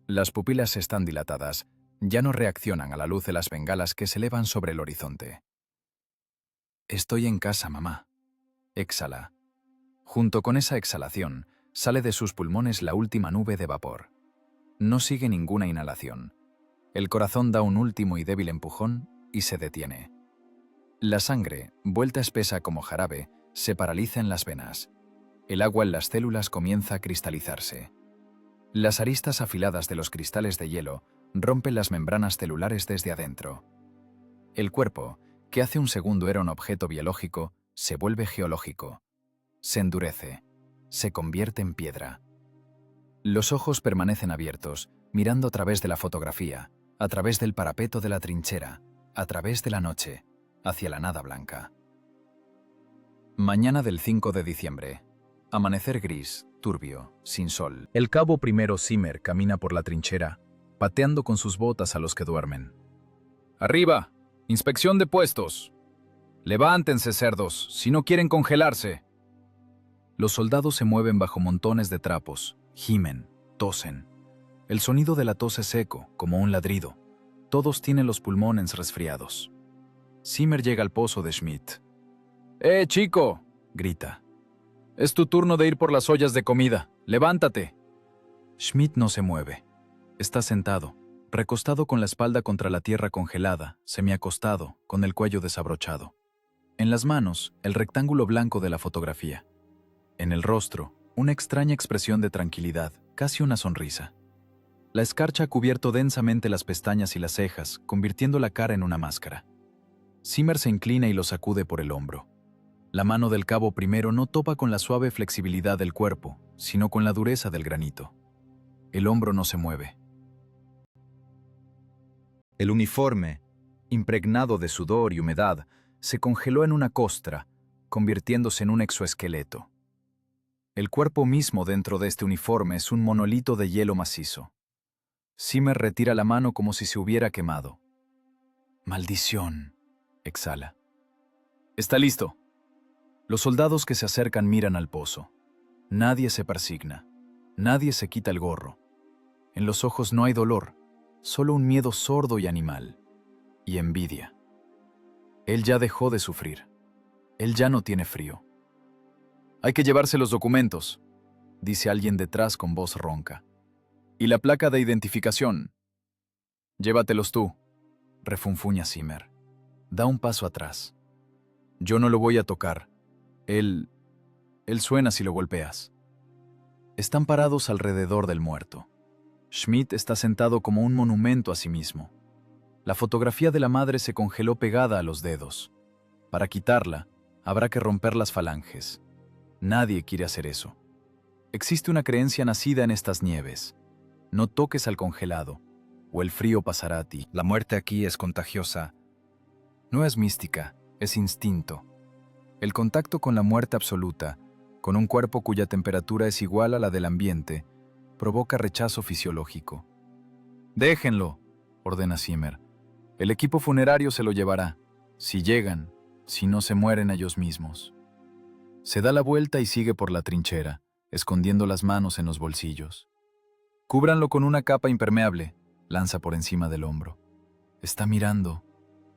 S1: Las pupilas están dilatadas. Ya no reaccionan a la luz de las bengalas que se elevan sobre el horizonte. Estoy en casa, mamá. Exhala. Junto con esa exhalación, sale de sus pulmones la última nube de vapor. No sigue ninguna inhalación. El corazón da un último y débil empujón y se detiene. La sangre, vuelta espesa como jarabe, se paraliza en las venas. El agua en las células comienza a cristalizarse. Las aristas afiladas de los cristales de hielo rompen las membranas celulares desde adentro. El cuerpo, que hace un segundo era un objeto biológico, se vuelve geológico. Se endurece. Se convierte en piedra. Los ojos permanecen abiertos, mirando a través de la fotografía, a través del parapeto de la trinchera, a través de la noche, hacia la nada blanca. Mañana del 5 de diciembre. Amanecer gris, turbio, sin sol. El cabo primero Zimmer camina por la trinchera, pateando con sus botas a los que duermen. ¡Arriba! ¡Inspección de puestos! ¡Levántense, cerdos, si no quieren congelarse! Los soldados se mueven bajo montones de trapos, gimen, tosen. El sonido de la tos es seco, como un ladrido. Todos tienen los pulmones resfriados. Zimmer llega al pozo de Schmidt. Chico! Grita. Es tu turno de ir por las ollas de comida. ¡Levántate! Schmidt no se mueve. Está sentado, recostado con la espalda contra la tierra congelada, semiacostado, con el cuello desabrochado. En las manos, el rectángulo blanco de la fotografía. En el rostro, una extraña expresión de tranquilidad, casi una sonrisa. La escarcha ha cubierto densamente las pestañas y las cejas, convirtiendo la cara en una máscara. Zimmer se inclina y lo sacude por el hombro. La mano del cabo primero no topa con la suave flexibilidad del cuerpo, sino con la dureza del granito. El hombro no se mueve. El uniforme, impregnado de sudor y humedad, se congeló en una costra, convirtiéndose en un exoesqueleto. El cuerpo mismo dentro de este uniforme es un monolito de hielo macizo. Zimmer retira la mano como si se hubiera quemado. «Maldición», exhala. «Está listo». Los soldados que se acercan miran al pozo. Nadie se persigna. Nadie se quita el gorro. En los ojos no hay dolor, solo un miedo sordo y animal. Y envidia. Él ya dejó de sufrir. Él ya no tiene frío. «Hay que llevarse los documentos», dice alguien detrás con voz ronca. «Y la placa de identificación». «Llévatelos tú», refunfuña Zimmer. Da un paso atrás. «Yo no lo voy a tocar. Él suena si lo golpeas». Están parados alrededor del muerto. Schmidt está sentado como un monumento a sí mismo. La fotografía de la madre se congeló pegada a los dedos. Para quitarla, habrá que romper las falanges. Nadie quiere hacer eso. Existe una creencia nacida en estas nieves. No toques al congelado, o el frío pasará a ti. La muerte aquí es contagiosa. No es mística, es instinto. El contacto con la muerte absoluta, con un cuerpo cuya temperatura es igual a la del ambiente, provoca rechazo fisiológico. «Déjenlo», ordena Zimmer. «El equipo funerario se lo llevará. Si llegan, si no se mueren ellos mismos». Se da la vuelta y sigue por la trinchera, escondiendo las manos en los bolsillos. «Cúbranlo con una capa impermeable», lanza por encima del hombro. Está mirando,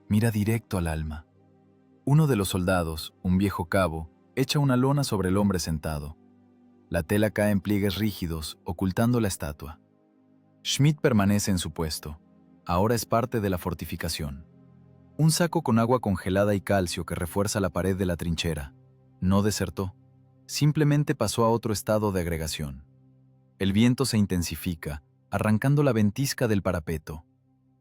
S1: mira directo al alma. Uno de los soldados, un viejo cabo, echa una lona sobre el hombre sentado. La tela cae en pliegues rígidos, ocultando la estatua. Schmidt permanece en su puesto. Ahora es parte de la fortificación. Un saco con agua congelada y calcio que refuerza la pared de la trinchera. No desertó. Simplemente pasó a otro estado de agregación. El viento se intensifica, arrancando la ventisca del parapeto.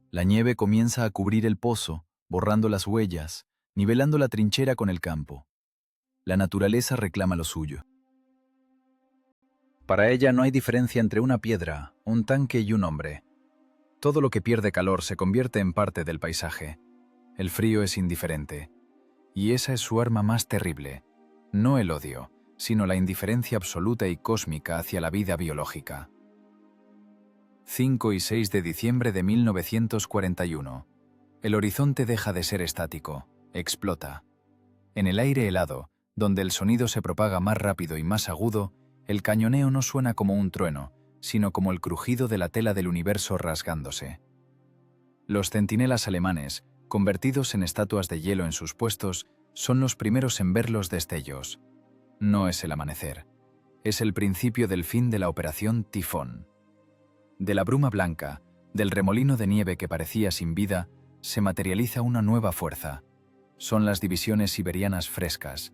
S1: La nieve comienza a cubrir el pozo, borrando las huellas, nivelando la trinchera con el campo. La naturaleza reclama lo suyo. Para ella no hay diferencia entre una piedra, un tanque y un hombre.
S2: Todo lo que pierde calor se convierte en parte del paisaje. El frío es indiferente. Y esa es su arma más terrible. No el odio, sino la indiferencia absoluta y cósmica hacia la vida biológica. 5 y 6 de diciembre de 1941. El horizonte deja de ser estático, explota. En el aire helado, donde el sonido se propaga más rápido y más agudo, el cañoneo no suena como un trueno, sino como el crujido de la tela del universo rasgándose. Los centinelas alemanes, convertidos en estatuas de hielo en sus puestos, son los primeros en ver los destellos. No es el amanecer. Es el principio del fin de la operación Tifón. De la bruma blanca, del remolino de nieve que parecía sin vida, se materializa una nueva fuerza. Son las divisiones siberianas frescas.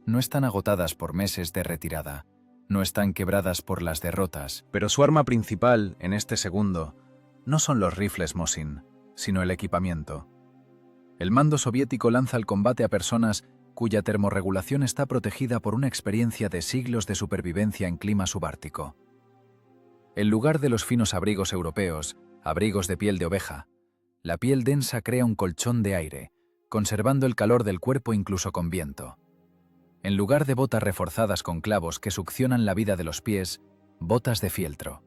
S2: No están agotadas por meses de retirada. No están quebradas por las derrotas. Pero su arma principal, en este segundo, no son los rifles Mosin, sino el equipamiento. El mando soviético lanza al combate a personas cuya termorregulación está protegida por una experiencia de siglos de supervivencia en clima subártico. En lugar de los finos abrigos europeos, abrigos de piel de oveja, la piel densa crea un colchón de aire, conservando el calor del cuerpo incluso con viento. En lugar de botas reforzadas con clavos que succionan la vida de los pies, botas de fieltro.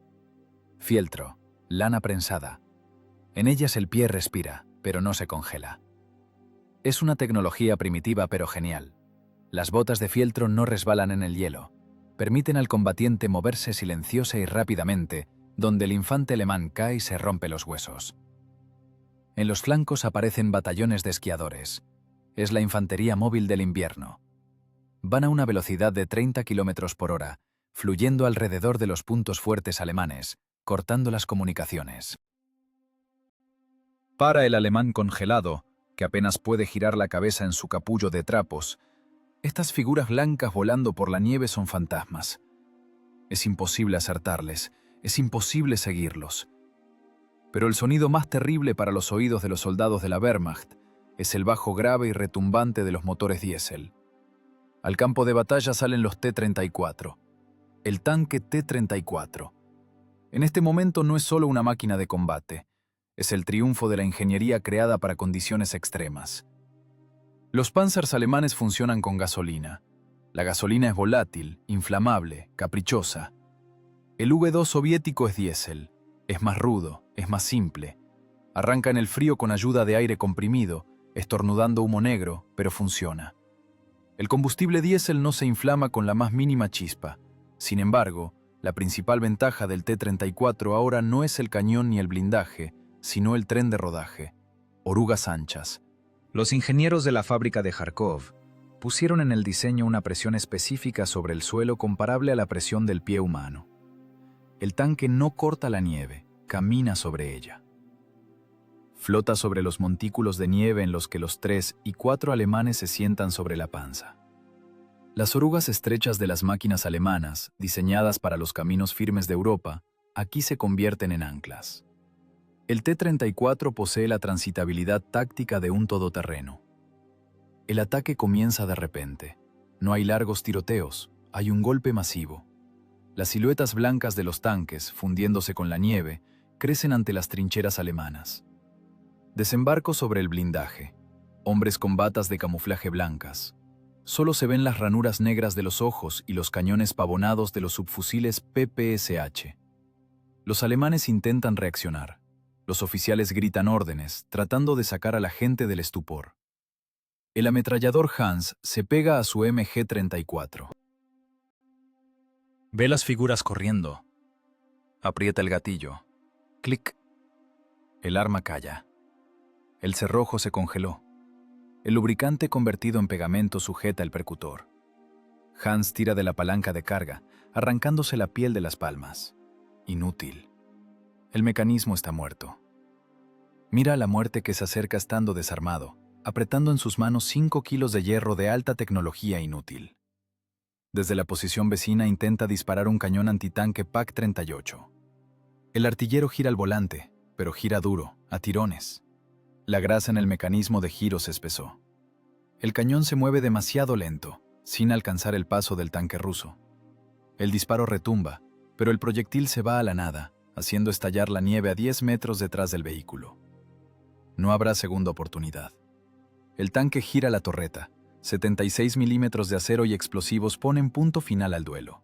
S2: Fieltro, lana prensada. En ellas el pie respira, pero no se congela. Es una tecnología primitiva pero genial. Las botas de fieltro no resbalan en el hielo. Permiten al combatiente moverse silenciosa y rápidamente, donde el infante alemán cae y se rompe los huesos. En los flancos aparecen batallones de esquiadores. Es la infantería móvil del invierno. Van a una velocidad de 30 km por hora, fluyendo alrededor de los puntos fuertes alemanes, cortando las comunicaciones. Para el alemán congelado, que apenas puede girar la cabeza en su capullo de trapos, estas figuras blancas volando por la nieve son fantasmas. Es imposible acertarles, es imposible seguirlos. Pero el sonido más terrible para los oídos de los soldados de la Wehrmacht es el bajo grave y retumbante de los motores diésel. Al campo de batalla salen los T-34, el tanque T-34. En este momento no es solo una máquina de combate, es el triunfo de la ingeniería creada para condiciones extremas. Los Panzers alemanes funcionan con gasolina. La gasolina es volátil, inflamable, caprichosa. El V2 soviético es diésel. Es más rudo, es más simple. Arranca en el frío con ayuda de aire comprimido, estornudando humo negro, pero funciona. El combustible diésel no se inflama con la más mínima chispa. Sin embargo, la principal ventaja del T-34 ahora no es el cañón ni el blindaje, sino el tren de rodaje. Orugas anchas. Los ingenieros de la fábrica de Kharkov pusieron en el diseño una presión específica sobre el suelo comparable a la presión del pie humano. El tanque no corta la nieve, camina sobre ella. Flota sobre los montículos de nieve en los que los 3 y 4 alemanes se sientan sobre la panza. Las orugas estrechas de las máquinas alemanas, diseñadas para los caminos firmes de Europa, aquí se convierten en anclas. El T-34 posee la transitabilidad táctica de un todoterreno. El ataque comienza de repente. No hay largos tiroteos, hay un golpe masivo. Las siluetas blancas de los tanques, fundiéndose con la nieve, crecen ante las trincheras alemanas. Desembarco sobre el blindaje. Hombres con batas de camuflaje blancas. Solo se ven las ranuras negras de los ojos y los cañones pavonados de los subfusiles PPSH. Los alemanes intentan reaccionar. Los oficiales gritan órdenes, tratando de sacar a la gente del estupor. El ametrallador Hans se pega a su MG-34. Ve las figuras corriendo. Aprieta el gatillo. Clic. El arma calla. El cerrojo se congeló. El lubricante convertido en pegamento sujeta el percutor. Hans tira de la palanca de carga, arrancándose la piel de las palmas. Inútil. El mecanismo está muerto. Mira a la muerte que se acerca estando desarmado, apretando en sus manos 5 kilos de hierro de alta tecnología inútil. Desde la posición vecina intenta disparar un cañón antitanque PaK-38. El artillero gira al volante, pero gira duro, a tirones. La grasa en el mecanismo de giro se espesó. El cañón se mueve demasiado lento, sin alcanzar el paso del tanque ruso. El disparo retumba, pero el proyectil se va a la nada,
S1: haciendo estallar la nieve a 10 metros detrás del vehículo. No habrá segunda oportunidad. El tanque gira la torreta. 76 milímetros de acero y explosivos ponen punto final al duelo.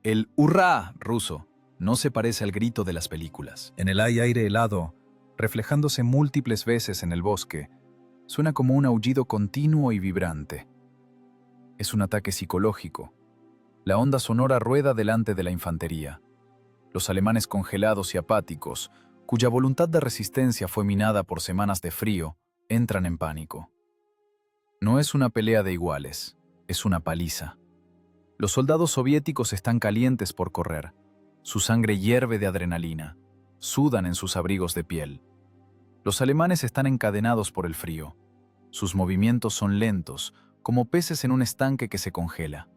S1: El ¡hurra! Ruso no se parece al grito de las películas. En el aire helado, reflejándose múltiples veces en el bosque, suena como un aullido continuo y vibrante. Es un ataque psicológico. La onda sonora rueda delante de la infantería. Los alemanes congelados y apáticos, cuya voluntad de resistencia fue minada por semanas de frío, entran en pánico. No es una pelea de iguales, es una paliza. Los soldados soviéticos están calientes por correr. Su sangre hierve de adrenalina. Sudan en sus abrigos de piel. Los alemanes están encadenados por el frío. Sus movimientos son lentos, como peces en un estanque que se congela.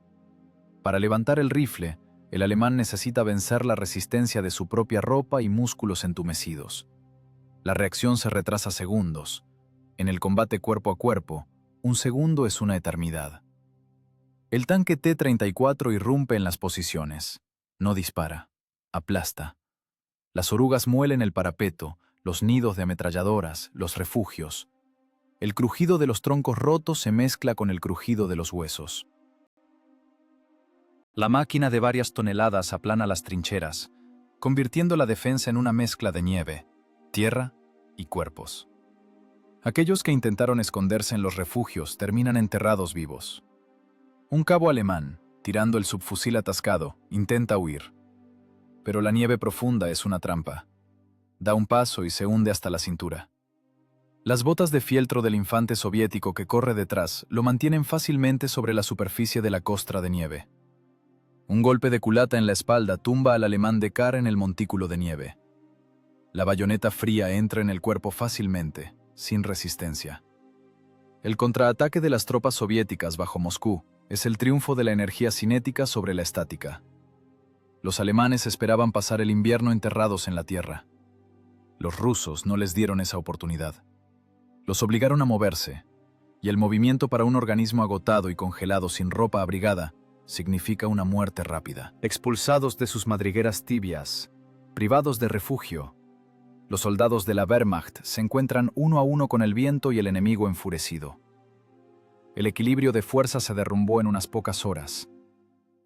S1: Para levantar el rifle, el alemán necesita vencer la resistencia de su propia ropa y músculos entumecidos. La reacción se retrasa segundos. En el combate cuerpo a cuerpo, un segundo es una eternidad. El tanque T-34 irrumpe en las posiciones. No dispara. Aplasta. Las orugas muelen el parapeto, los nidos de ametralladoras, los refugios. El crujido de los troncos rotos se mezcla con el crujido de los huesos. La máquina de varias toneladas aplana las trincheras, convirtiendo la defensa en una mezcla de nieve, tierra y cuerpos. Aquellos que intentaron esconderse en los refugios terminan enterrados vivos. Un cabo alemán, tirando el subfusil atascado, intenta huir. Pero la nieve profunda es una trampa. Da un paso y se hunde hasta la cintura. Las botas de fieltro del infante soviético que corre detrás lo mantienen fácilmente sobre la superficie de la costra de nieve. Un golpe de culata en la espalda tumba al alemán de cara en el montículo de nieve. La bayoneta fría entra en el cuerpo fácilmente, sin resistencia. El contraataque de las tropas soviéticas bajo Moscú es el triunfo de la energía cinética sobre la estática. Los alemanes esperaban pasar el invierno enterrados en la tierra. Los rusos no les dieron esa oportunidad. Los obligaron a moverse, y el movimiento para un organismo agotado y congelado sin ropa abrigada significa una muerte rápida. Expulsados de sus madrigueras tibias, privados de refugio, los soldados de la Wehrmacht se encuentran uno a uno con el viento y el enemigo enfurecido. El equilibrio de fuerza se derrumbó en unas pocas horas.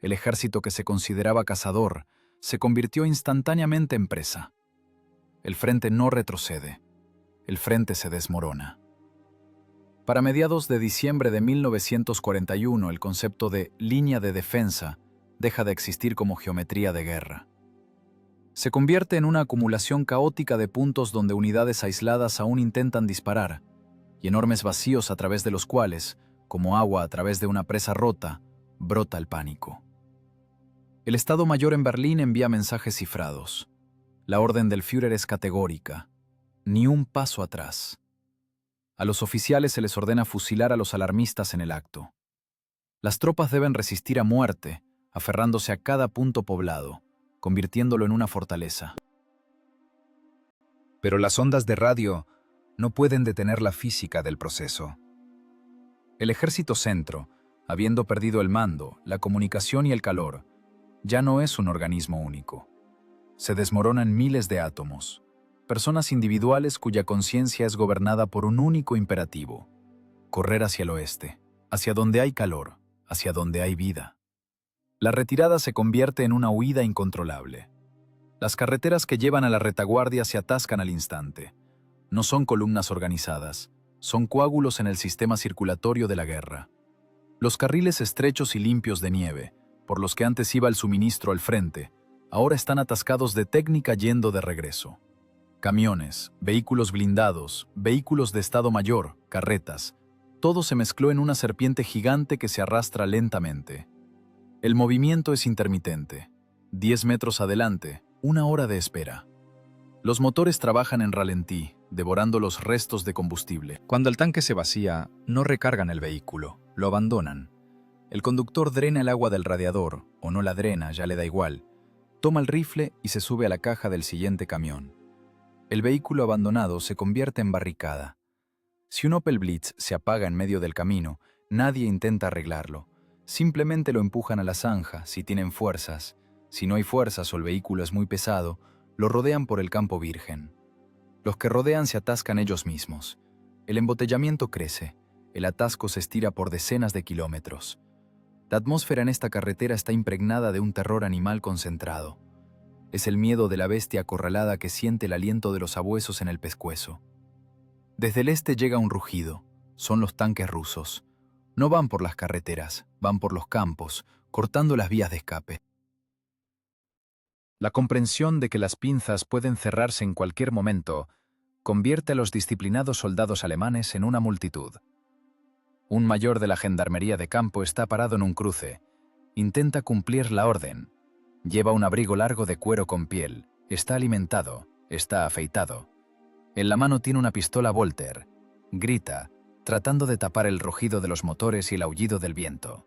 S1: El ejército que se consideraba cazador se convirtió instantáneamente en presa. El frente no retrocede, el frente se desmorona. Para mediados de diciembre de 1941, el concepto de línea de defensa deja de existir como geometría de guerra. Se convierte en una acumulación caótica de puntos donde unidades aisladas aún intentan disparar, y enormes vacíos a través de los cuales, como agua a través de una presa rota, brota el pánico. El Estado Mayor en Berlín envía mensajes cifrados. La orden del Führer es categórica: ni un paso atrás. A los oficiales se les ordena fusilar a los alarmistas en el acto. Las tropas deben resistir a muerte, aferrándose a cada punto poblado, convirtiéndolo en una fortaleza.
S2: Pero las ondas de radio no pueden detener la física del proceso.
S1: El ejército centro, habiendo perdido el mando, la comunicación y el calor, ya no es un organismo único. Se desmoronan miles de átomos, personas individuales cuya conciencia es gobernada por un único imperativo: correr hacia el oeste, hacia donde hay calor, hacia donde hay vida. La retirada se convierte en una huida incontrolable. Las carreteras que llevan a la retaguardia se atascan al instante. No son columnas organizadas, son coágulos en el sistema circulatorio de la guerra. Los carriles estrechos y limpios de nieve, por los que antes iba el suministro al frente, ahora están atascados de técnica yendo de regreso. Camiones, vehículos blindados, vehículos de Estado Mayor, carretas, todo se mezcló en una serpiente gigante que se arrastra lentamente. El movimiento es intermitente. 10 metros adelante, 1 hora de espera. Los motores trabajan en ralentí, devorando los restos de combustible. Cuando el tanque se vacía, no recargan el vehículo, lo abandonan. El conductor drena el agua del radiador, o no la drena, ya le da igual. Toma el rifle y se sube a la caja del siguiente camión. El vehículo abandonado se convierte en barricada. Si un Opel Blitz se apaga en medio del camino, nadie intenta arreglarlo. Simplemente lo empujan a la zanja, si tienen fuerzas. Si no hay fuerzas o el vehículo es muy pesado, Lo rodean por el campo virgen. Los que rodean se atascan ellos mismos. El embotellamiento crece. El atasco se estira por decenas de kilómetros. La atmósfera en esta carretera está impregnada de un terror animal concentrado. Es el miedo de la bestia acorralada que siente el aliento de los sabuesos en el pescuezo. Desde el este llega un rugido. Son los tanques rusos. No van por las carreteras, van por los campos, cortando las vías de escape. La comprensión de que las pinzas pueden cerrarse en cualquier momento convierte a los disciplinados soldados alemanes en una multitud. Un mayor de la gendarmería de campo está parado en un cruce. Intenta cumplir la orden. Lleva un abrigo largo de cuero con piel. Está alimentado. Está afeitado. En la mano tiene una pistola Walter. Grita, tratando de tapar el rugido de los motores y el aullido del viento.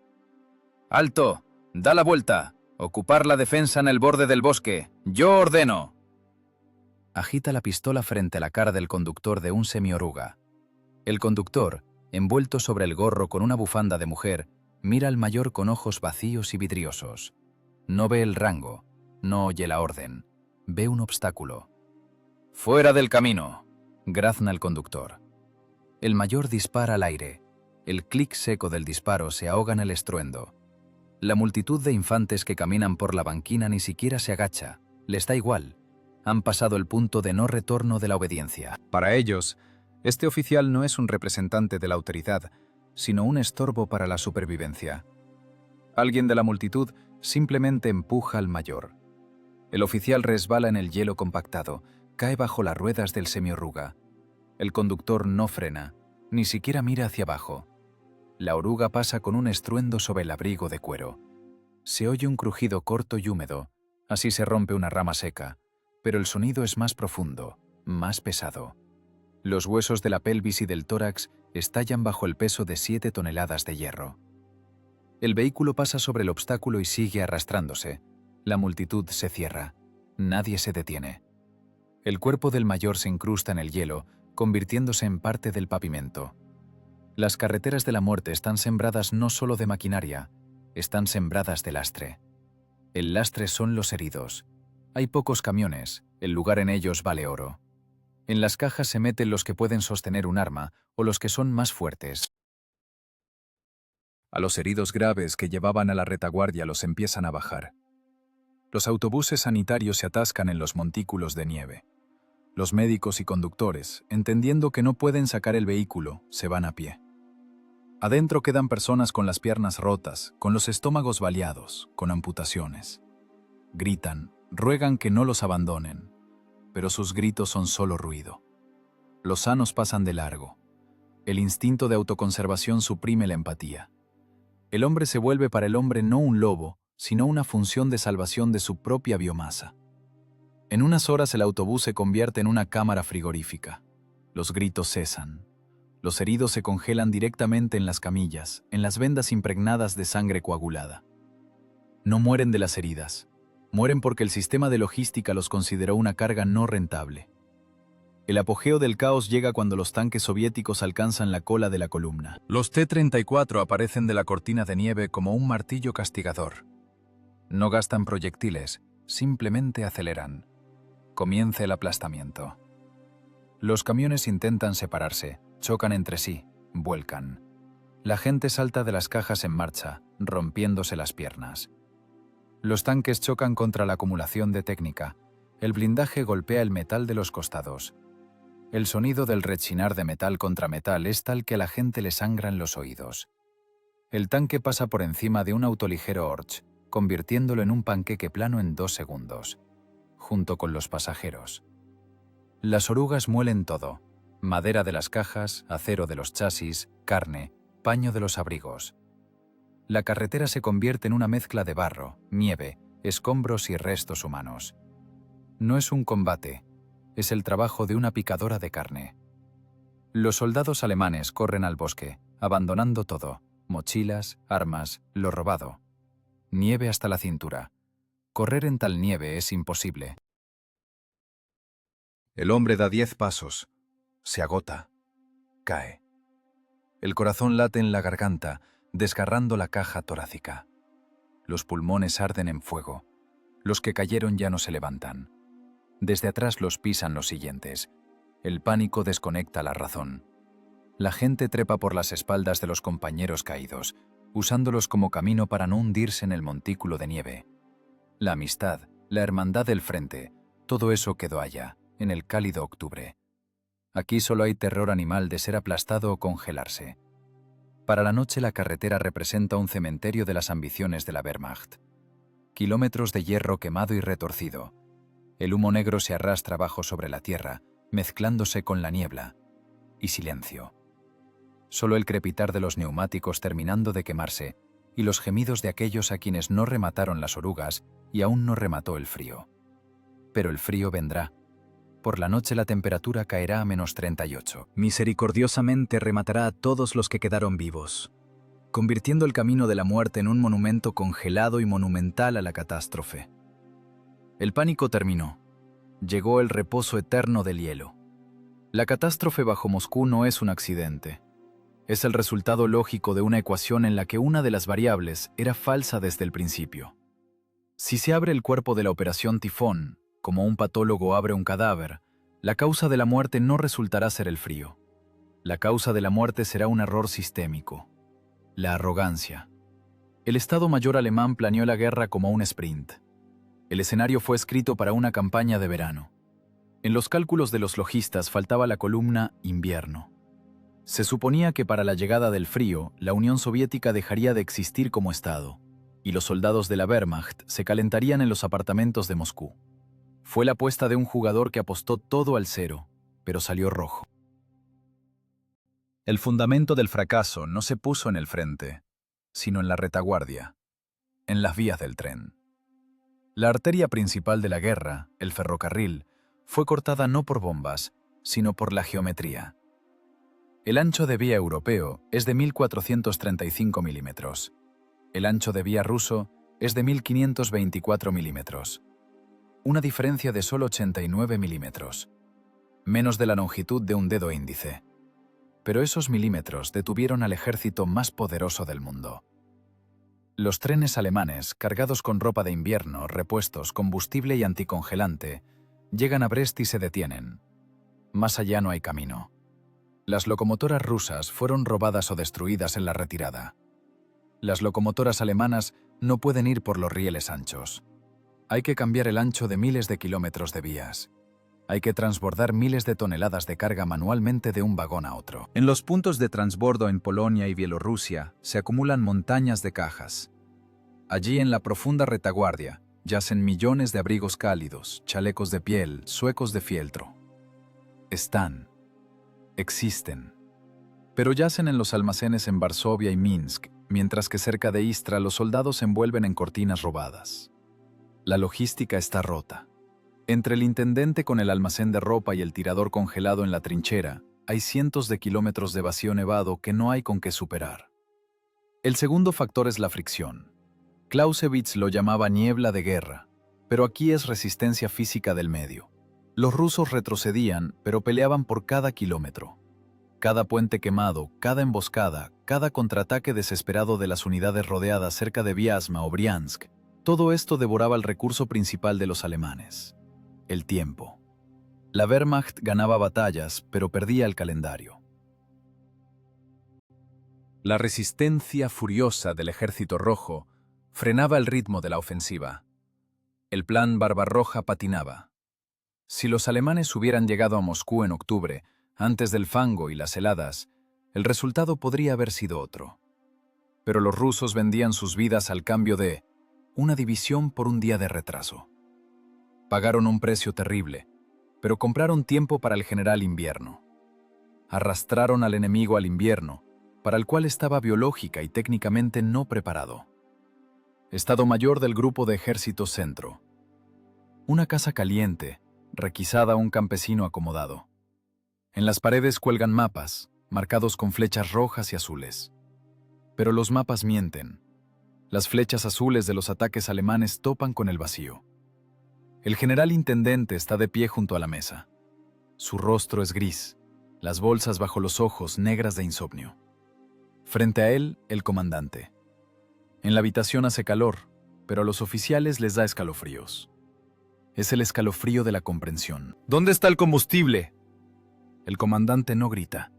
S1: ¡Alto! ¡Da la vuelta! ¡Ocupar la defensa en el borde del bosque! ¡Yo ordeno! Agita la pistola frente a la cara del conductor de un semioruga. El conductor, envuelto sobre el gorro con una bufanda de mujer, mira al mayor con ojos vacíos y vidriosos. No ve el rango, no oye la orden. Ve un obstáculo. ¡Fuera del camino!, grazna el conductor. El mayor dispara al aire. El clic seco del disparo se ahoga en el estruendo. La multitud de infantes que caminan por la banquina ni siquiera se agacha. Les da igual. Han pasado el punto de no retorno de la obediencia. Para ellos, este oficial no es un representante de la autoridad, sino un estorbo para la supervivencia. Alguien de la multitud simplemente empuja al mayor. El oficial resbala en el hielo compactado, cae bajo las ruedas del semioruga. El conductor no frena, ni siquiera mira hacia abajo. La oruga pasa con un estruendo sobre el abrigo de cuero. Se oye un crujido corto y húmedo, así se rompe una rama seca, pero el sonido es más profundo, más pesado. Los huesos de la pelvis y del tórax estallan bajo el peso de 7 toneladas de hierro. El vehículo pasa sobre el obstáculo y sigue arrastrándose. La multitud se cierra. Nadie se detiene. El cuerpo del mayor se incrusta en el hielo, convirtiéndose en parte del pavimento. Las carreteras de la muerte están sembradas no solo de maquinaria, están sembradas de lastre. El lastre son los heridos. Hay pocos camiones, el lugar en ellos vale oro. En las cajas se meten los que pueden sostener un arma o los que son más fuertes. A los heridos graves que llevaban a la retaguardia los empiezan a bajar. Los autobuses sanitarios se atascan en los montículos de nieve. Los médicos y conductores, entendiendo que no pueden sacar el vehículo, se van a pie. Adentro quedan personas con las piernas rotas, con los estómagos baleados, con amputaciones. Gritan, ruegan que no los abandonen, pero sus gritos son solo ruido. Los sanos pasan de largo. El instinto de autoconservación suprime la empatía. El hombre se vuelve para el hombre no un lobo, sino una función de salvación de su propia biomasa. En unas horas el autobús se convierte en una cámara frigorífica. Los gritos cesan. Los heridos se congelan directamente en las camillas, en las vendas impregnadas de sangre coagulada. No mueren de las heridas. Mueren porque el sistema de logística los consideró una carga no rentable. El apogeo del caos llega cuando los tanques soviéticos alcanzan la cola de la columna. Los T-34 aparecen de la cortina de nieve como un martillo castigador. No gastan proyectiles, simplemente aceleran. Comienza el aplastamiento. Los camiones intentan separarse, chocan entre sí, vuelcan. La gente salta de las cajas en marcha, rompiéndose las piernas. Los tanques chocan contra la acumulación de técnica. El blindaje golpea el metal de los costados. El sonido del rechinar de metal contra metal es tal que a la gente le sangran los oídos. El tanque pasa por encima de un autoligero Orch, convirtiéndolo en un panqueque plano en 2 segundos, junto con los pasajeros. Las orugas muelen todo: madera de las cajas, acero de los chasis, carne, paño de los abrigos. La carretera se convierte en una mezcla de barro, nieve, escombros y restos humanos. No es un combate, es el trabajo de una picadora de carne. Los soldados alemanes corren al bosque, abandonando todo: mochilas, armas, lo robado. Nieve hasta la cintura. Correr en tal nieve es imposible. El hombre da 10 pasos. Se agota. Cae. El corazón late en la garganta, desgarrando la caja torácica. Los pulmones arden en fuego. Los que cayeron ya no se levantan. Desde atrás los pisan los siguientes. El pánico desconecta la razón. La gente trepa por las espaldas de los compañeros caídos, usándolos como camino para no hundirse en el montículo de nieve. La amistad, la hermandad del frente, todo eso quedó allá, en el cálido octubre. Aquí solo hay terror animal de ser aplastado o congelarse. Para la noche la carretera representa un cementerio de las ambiciones de la Wehrmacht. Kilómetros de hierro quemado y retorcido. El humo negro se arrastra abajo sobre la tierra, mezclándose con la niebla. Y silencio. Solo el crepitar de los neumáticos terminando de quemarse y los gemidos de aquellos a quienes no remataron las orugas y aún no remató el frío. Pero el frío vendrá. Por la noche la temperatura caerá a -38.
S2: Misericordiosamente rematará a todos los que quedaron vivos, convirtiendo el camino de la muerte en un monumento congelado y monumental a la catástrofe.
S1: El pánico terminó. Llegó el reposo eterno del hielo. La catástrofe bajo Moscú no es un accidente. Es el resultado lógico de una ecuación en la que una de las variables era falsa desde el principio. Si se abre el cuerpo de la operación Tifón, como un patólogo abre un cadáver, la causa de la muerte no resultará ser el frío. La causa de la muerte será un error sistémico. La arrogancia. El Estado Mayor alemán planeó la guerra como un sprint. El escenario fue escrito para una campaña de verano. En los cálculos de los logistas faltaba la columna invierno. Se suponía que para la llegada del frío, la Unión Soviética dejaría de existir como Estado, y los soldados de la Wehrmacht se calentarían en los apartamentos de Moscú. Fue la apuesta de un jugador que apostó todo al cero, pero salió rojo. El fundamento del fracaso no se puso en el frente, sino en la retaguardia, en las vías del tren. La arteria principal de la guerra, el ferrocarril, fue cortada no por bombas, sino por la geometría. El ancho de vía europeo es de 1435 milímetros. El ancho de vía ruso es de 1524 milímetros. Una diferencia de solo 89 milímetros. Menos de la longitud de un dedo índice. Pero esos milímetros detuvieron al ejército más poderoso del mundo. Los trenes alemanes, cargados con ropa de invierno, repuestos, combustible y anticongelante, llegan a Brest y se detienen. Más allá no hay camino. Las locomotoras rusas fueron robadas o destruidas en la retirada. Las locomotoras alemanas no pueden ir por los rieles anchos. Hay que cambiar el ancho de miles de kilómetros de vías. Hay que transbordar miles de toneladas de carga manualmente de un vagón a otro.
S2: En los puntos de transbordo en Polonia y Bielorrusia se acumulan montañas de cajas. Allí en la profunda retaguardia yacen millones de abrigos cálidos, chalecos de piel, suecos de fieltro. Existen. Pero yacen en los almacenes en Varsovia y Minsk, mientras que cerca de Istra los soldados se envuelven en cortinas robadas. La logística está rota. Entre el intendente con el almacén de ropa y el tirador congelado en la trinchera, hay cientos de kilómetros de vacío nevado que no hay con qué superar. El segundo factor es la fricción. Clausewitz lo llamaba niebla de guerra, pero aquí es resistencia física del medio. Los rusos retrocedían, pero peleaban por cada kilómetro. Cada puente quemado, cada emboscada, cada contraataque desesperado de las unidades rodeadas cerca de Vyazma o Briansk, todo esto devoraba el recurso principal de los alemanes: el tiempo. La Wehrmacht ganaba batallas, pero perdía el calendario. La resistencia furiosa del Ejército Rojo frenaba el ritmo de la ofensiva. El plan Barbarroja patinaba. Si los alemanes hubieran llegado a Moscú en octubre, antes del fango y las heladas, el resultado podría haber sido otro. Pero los rusos vendían sus vidas al cambio de una división por un día de retraso. Pagaron un precio terrible, pero compraron tiempo para el general invierno. Arrastraron al enemigo al invierno, para el cual estaba biológica y técnicamente no preparado. Estado Mayor del Grupo de Ejército Centro. Una casa caliente, requisada a un campesino acomodado. En las paredes cuelgan mapas, marcados con flechas rojas y azules. Pero los mapas mienten. Las flechas azules de los ataques alemanes topan con el vacío. El general intendente está de pie junto a la mesa. Su rostro es gris, las bolsas bajo los ojos negras de insomnio. Frente a él, el comandante. En la habitación hace calor, pero a los oficiales les da escalofríos.
S1: Es el escalofrío de la comprensión.
S3: ¿Dónde está el combustible?
S1: El comandante no grita.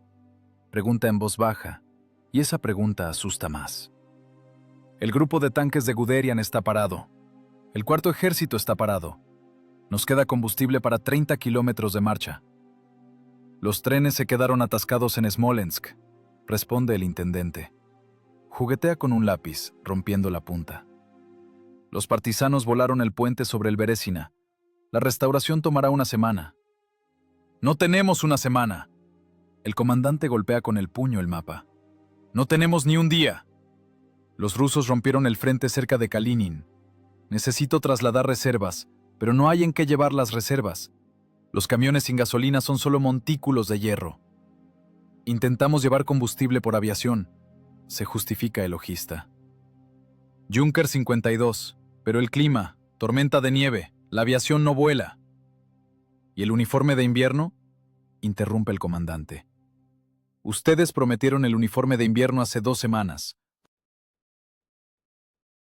S1: Pregunta en voz baja, y esa pregunta asusta más. El grupo de tanques de Guderian está parado. El cuarto ejército está parado. Nos queda combustible para 30 kilómetros de marcha. Los trenes se quedaron atascados en Smolensk, responde el intendente. Juguetea con un lápiz, rompiendo la punta. Los partisanos volaron el puente sobre el Berezina. La restauración tomará una semana. ¡No tenemos una semana! El comandante golpea con el puño el mapa. ¡No tenemos ni un día! Los rusos rompieron el frente cerca de Kalinin. Necesito trasladar reservas, pero no hay en qué llevar las reservas. Los camiones sin gasolina son solo montículos de hierro. Intentamos llevar combustible por aviación, se justifica el logista. Junker 52, pero el clima, tormenta de nieve, la aviación no vuela. ¿Y el uniforme de invierno? Interrumpe el comandante. Ustedes prometieron el uniforme de invierno hace 2 semanas.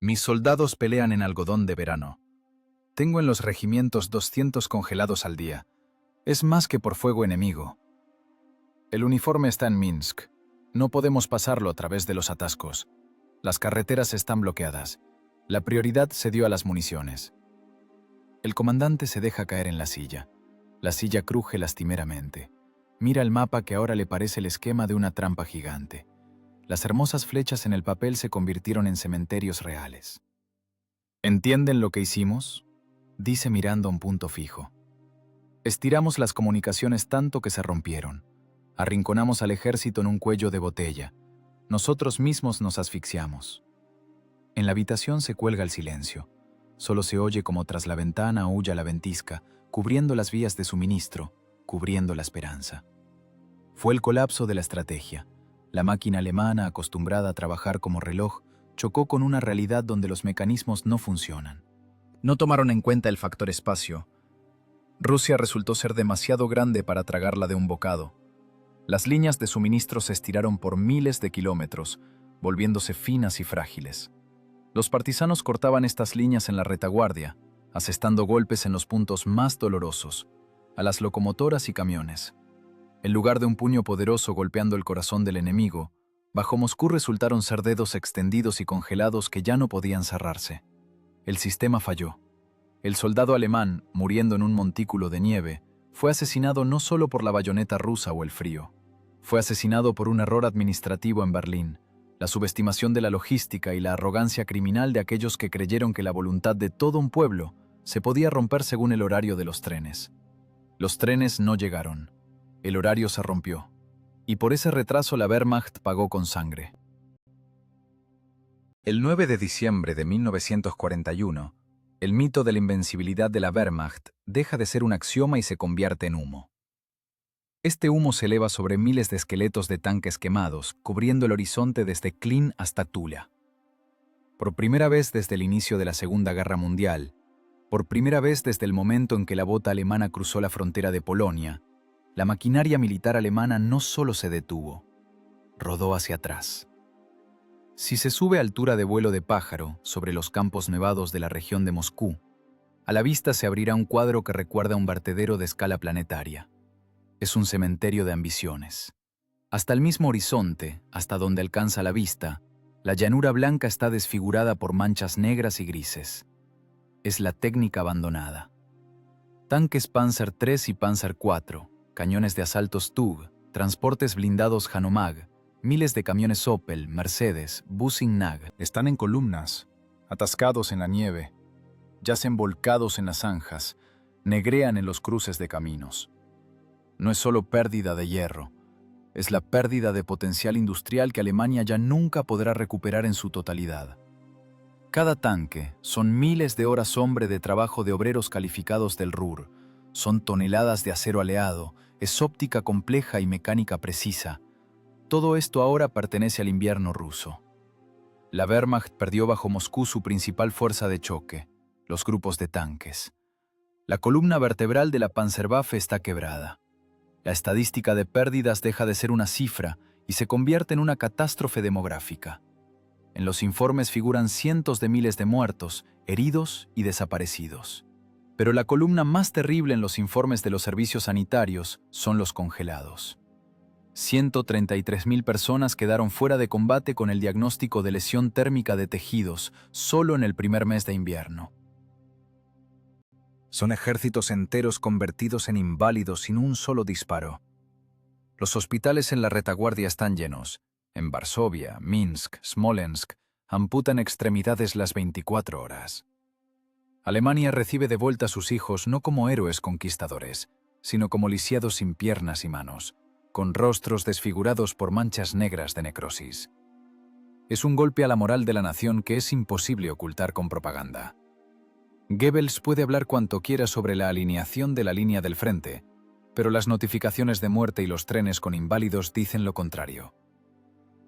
S1: Mis soldados pelean en algodón de verano. Tengo en los regimientos 200 congelados al día. Es más que por fuego enemigo. El uniforme está en Minsk. No podemos pasarlo a través de los atascos. Las carreteras están bloqueadas. La prioridad se dio a las municiones. El comandante se deja caer en la silla. La silla cruje lastimeramente. Mira el mapa que ahora le parece el esquema de una trampa gigante. Las hermosas flechas en el papel se convirtieron en cementerios reales. ¿Entienden lo que hicimos?, dice mirando a un punto fijo. Estiramos las comunicaciones tanto que se rompieron. Arrinconamos al ejército en un cuello de botella. Nosotros mismos nos asfixiamos. En la habitación se cuelga el silencio. Solo se oye como tras la ventana aúlla la ventisca, cubriendo las vías de suministro, cubriendo la esperanza. Fue el colapso de la estrategia. La máquina alemana, acostumbrada a trabajar como reloj, chocó con una realidad donde los mecanismos no funcionan. No tomaron en cuenta el factor espacio. Rusia resultó ser demasiado grande para tragarla de un bocado. Las líneas de suministro se estiraron por miles de kilómetros, volviéndose finas y frágiles. Los partisanos cortaban estas líneas en la retaguardia, asestando golpes en los puntos más dolorosos, a las locomotoras y camiones. En lugar de un puño poderoso golpeando el corazón del enemigo, bajo Moscú resultaron ser dedos extendidos y congelados que ya no podían cerrarse. El sistema falló. El soldado alemán, muriendo en un montículo de nieve, fue asesinado no solo por la bayoneta rusa o el frío. Fue asesinado por un error administrativo en Berlín, la subestimación de la logística y la arrogancia criminal de aquellos que creyeron que la voluntad de todo un pueblo se podía romper según el horario de los trenes. Los trenes no llegaron. El horario se rompió. Y por ese retraso la Wehrmacht pagó con sangre. El 9 de diciembre de 1941, el mito de la invencibilidad de la Wehrmacht deja de ser un axioma y se convierte en humo. Este humo se eleva sobre miles de esqueletos de tanques quemados, cubriendo el horizonte desde Klin hasta Tula. Por primera vez desde el inicio de la Segunda Guerra Mundial, por primera vez desde el momento en que la bota alemana cruzó la frontera de Polonia, la maquinaria militar alemana no solo se detuvo, rodó hacia atrás. Si se sube a altura de vuelo de pájaro sobre los campos nevados de la región de Moscú, a la vista se abrirá un cuadro que recuerda un vertedero de escala planetaria. Es un cementerio de ambiciones. Hasta el mismo horizonte, hasta donde alcanza la vista, la llanura blanca está desfigurada por manchas negras y grises. Es la técnica abandonada. Tanques Panzer III y Panzer IV, cañones de asaltos TUG, transportes blindados Hanomag, miles de camiones Opel, Mercedes, Busing Nag, están en columnas, atascados en la nieve, yacen volcados en las zanjas, negrean en los cruces de caminos. No es solo pérdida de hierro, es la pérdida de potencial industrial que Alemania ya nunca podrá recuperar en su totalidad. Cada tanque son miles de horas hombre de trabajo de obreros calificados del Ruhr, son toneladas de acero aleado, es óptica compleja y mecánica precisa. Todo esto ahora pertenece al invierno ruso. La Wehrmacht perdió bajo Moscú su principal fuerza de choque, los grupos de tanques. La columna vertebral de la Panzerwaffe está quebrada. La estadística de pérdidas deja de ser una cifra y se convierte en una catástrofe demográfica. En los informes figuran cientos de miles de muertos, heridos y desaparecidos. Pero la columna más terrible en los informes de los servicios sanitarios son los congelados. 133.000 personas quedaron fuera de combate con el diagnóstico de lesión térmica de tejidos solo en el primer mes de invierno.
S2: Son ejércitos enteros convertidos en inválidos sin un solo disparo. Los hospitales en la retaguardia están llenos. En Varsovia, Minsk, Smolensk, amputan extremidades las 24 horas. Alemania recibe de vuelta a sus hijos no como héroes conquistadores, sino como lisiados sin piernas y manos, con rostros desfigurados por manchas negras de necrosis. Es un golpe a la moral de la nación que es imposible ocultar con propaganda. Goebbels puede hablar cuanto quiera sobre la alineación de la línea del frente, pero las notificaciones de muerte y los trenes con inválidos dicen lo contrario.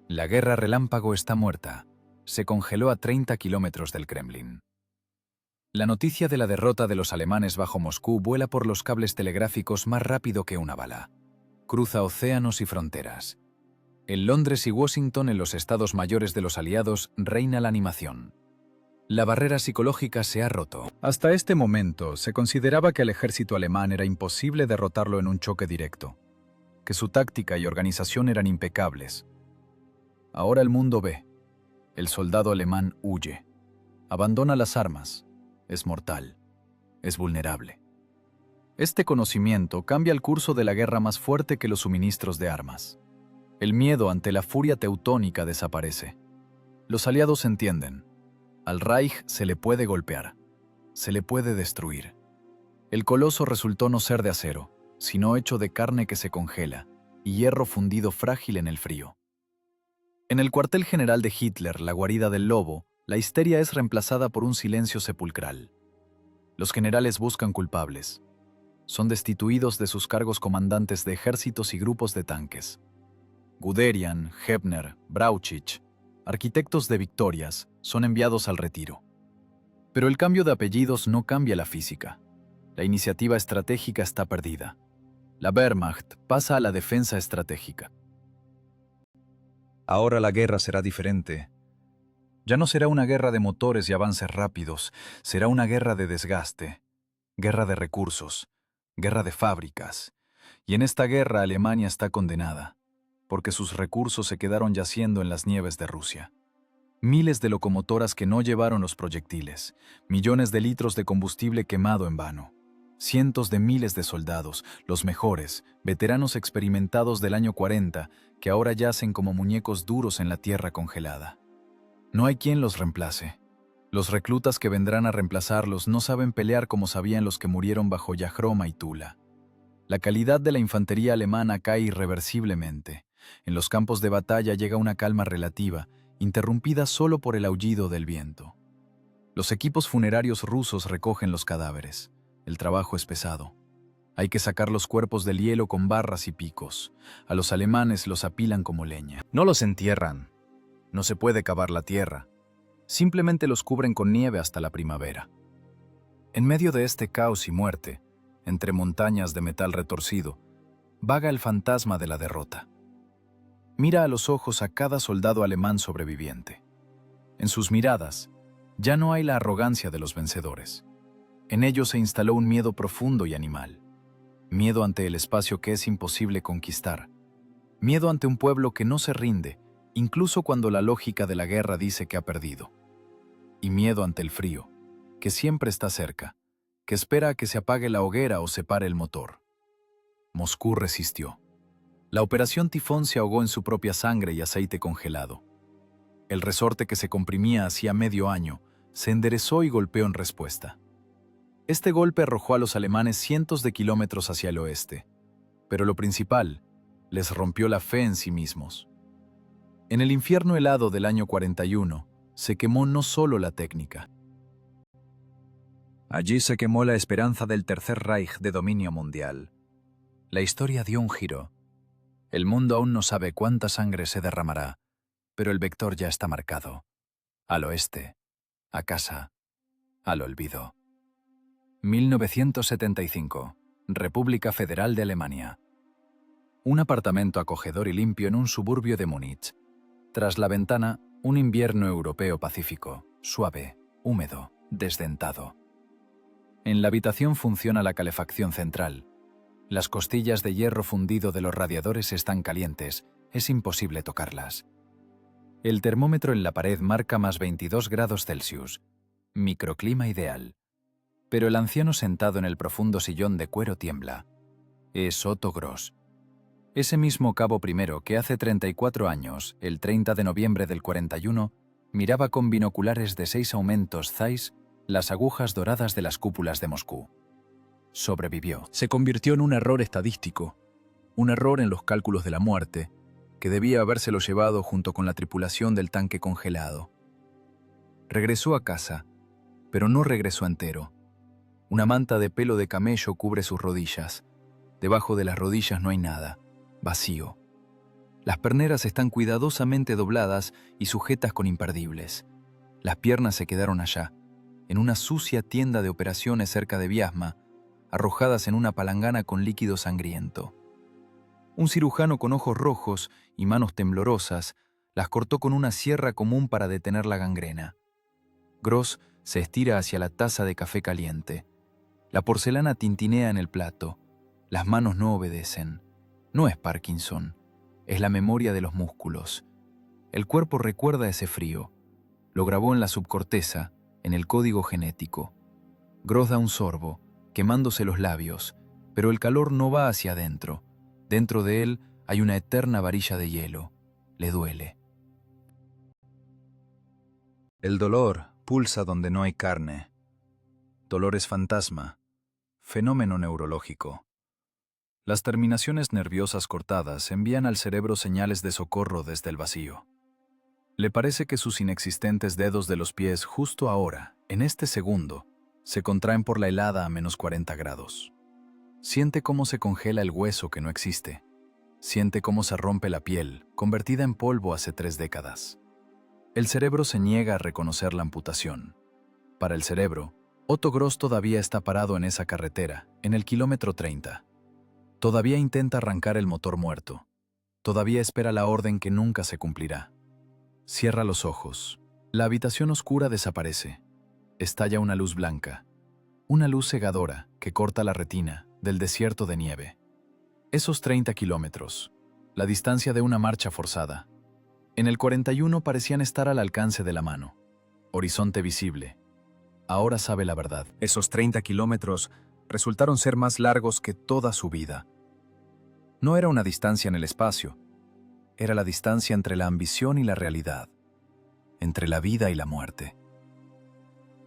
S2: La guerra relámpago está muerta. Se congeló a 30 kilómetros del Kremlin. La noticia de la derrota de los alemanes bajo Moscú vuela por los cables telegráficos más rápido que una bala. Cruza océanos y fronteras. En Londres y Washington, en los estados mayores de los aliados, reina la animación. La barrera psicológica se ha roto. Hasta este momento se consideraba que al ejército alemán era imposible derrotarlo en un choque directo, que su táctica y organización eran impecables. Ahora el mundo ve. El soldado alemán huye. Abandona las armas. Es mortal. Es vulnerable. Este conocimiento cambia el curso de la guerra más fuerte que los suministros de armas. El miedo ante la furia teutónica desaparece. Los aliados entienden. Al Reich se le puede golpear. Se le puede destruir. El coloso resultó no ser de acero, sino hecho de carne que se congela y hierro fundido frágil en el frío. En el cuartel general de Hitler, la guarida del lobo, la histeria es reemplazada por un silencio sepulcral. Los generales buscan culpables. Son destituidos de sus cargos comandantes de ejércitos y grupos de tanques. Guderian, Hebner, Brauchitsch, arquitectos de victorias, son enviados al retiro. Pero el cambio de apellidos no cambia la física. La iniciativa estratégica está perdida. La Wehrmacht pasa a la defensa estratégica. Ahora la guerra será diferente. Ya no será una guerra de motores y avances rápidos, será una guerra de desgaste, guerra de recursos, guerra de fábricas. Y en esta guerra Alemania está condenada, porque sus recursos se quedaron yaciendo en las nieves de Rusia. Miles de locomotoras que no llevaron los proyectiles, millones de litros de combustible quemado en vano, cientos de miles de soldados, los mejores, veteranos experimentados del año 40, que ahora yacen como muñecos duros en la tierra congelada. No hay quien los reemplace. Los reclutas que vendrán a reemplazarlos no saben pelear como sabían los que murieron bajo Yahroma y Tula. La calidad de la infantería alemana cae irreversiblemente. En los campos de batalla llega una calma relativa, interrumpida solo por el aullido del viento. Los equipos funerarios rusos recogen los cadáveres. El trabajo es pesado. Hay que sacar los cuerpos del hielo con barras y picos. A los alemanes los apilan como leña. No los entierran. No se puede cavar la tierra. Simplemente los cubren con nieve hasta la primavera. En medio de este caos y muerte, entre montañas de metal retorcido, vaga el fantasma de la derrota. Mira a los ojos a cada soldado alemán sobreviviente. En sus miradas, ya no hay la arrogancia de los vencedores. En ellos se instaló un miedo profundo y animal. Miedo ante el espacio que es imposible conquistar. Miedo ante un pueblo que no se rinde, incluso cuando la lógica de la guerra dice que ha perdido. Y miedo ante el frío, que siempre está cerca, que espera a que se apague la hoguera o se pare el motor. Moscú resistió. La operación Tifón se ahogó en su propia sangre y aceite congelado. El resorte que se comprimía hacía medio año se enderezó y golpeó en respuesta. Este golpe arrojó a los alemanes cientos de kilómetros hacia el oeste, pero lo principal, les rompió la fe en sí mismos. En el infierno helado del año 41, se quemó no solo la técnica. Allí se quemó la esperanza del Tercer Reich de dominio mundial. La historia dio un giro. El mundo aún no sabe cuánta sangre se derramará, pero el vector ya está marcado. Al oeste, a casa, al olvido. 1975, República Federal de Alemania. Un apartamento acogedor y limpio en un suburbio de Múnich. Tras la ventana, un invierno europeo pacífico, suave, húmedo, desdentado.
S1: En la habitación funciona la calefacción central. Las costillas de hierro fundido de los radiadores están calientes, es imposible tocarlas. El termómetro en la pared marca más 22 grados Celsius, microclima ideal. Pero el anciano sentado en el profundo sillón de cuero tiembla. Es Otto Gross. Ese mismo cabo primero que hace 34 años, el 30 de noviembre del 41, miraba con binoculares de 6 aumentos Zeiss las agujas doradas de las cúpulas de Moscú. Sobrevivió.
S3: Se convirtió en un error estadístico, un error en los cálculos de la muerte, que debía habérselo llevado junto con la tripulación del tanque congelado. Regresó a casa, pero no regresó entero. Una manta de pelo de camello cubre sus rodillas. Debajo de las rodillas no hay nada, vacío. Las perneras están cuidadosamente dobladas y sujetas con imperdibles. Las piernas se quedaron allá, en una sucia tienda de operaciones cerca de Viasma, arrojadas en una palangana con líquido sangriento. Un cirujano con ojos rojos y manos temblorosas las cortó con una sierra común para detener la gangrena. Gross se estira hacia la taza de café caliente. La porcelana tintinea en el plato. Las manos no obedecen. No es Parkinson. Es la memoria de los músculos. El cuerpo recuerda ese frío. Lo grabó en la subcorteza, en el código genético. Gross da un sorbo, quemándose los labios, pero el calor no va hacia adentro. Dentro de él hay una eterna varilla de hielo. Le duele.
S1: El dolor pulsa donde no hay carne. Dolor es fantasma, fenómeno neurológico. Las terminaciones nerviosas cortadas envían al cerebro señales de socorro desde el vacío. Le parece que sus inexistentes dedos de los pies justo ahora, en este segundo, se contraen por la helada a menos 40 grados. Siente cómo se congela el hueso que no existe. Siente cómo se rompe la piel, convertida en polvo hace 3 décadas. El cerebro se niega a reconocer la amputación. Para el cerebro, Otto Gross todavía está parado en esa carretera, en el kilómetro 30. Todavía intenta arrancar el motor muerto. Todavía espera la orden que nunca se cumplirá. Cierra los ojos. La habitación oscura desaparece. Estalla una luz blanca. Una luz cegadora que corta la retina del desierto de nieve. Esos 30 kilómetros, la distancia de una marcha forzada. En el 41 parecían estar al alcance de la mano. Horizonte visible. Ahora sabe la verdad.
S3: Esos 30 kilómetros resultaron ser más largos que toda su vida.
S1: No era una distancia en el espacio. Era la distancia entre la ambición y la realidad. Entre la vida y la muerte.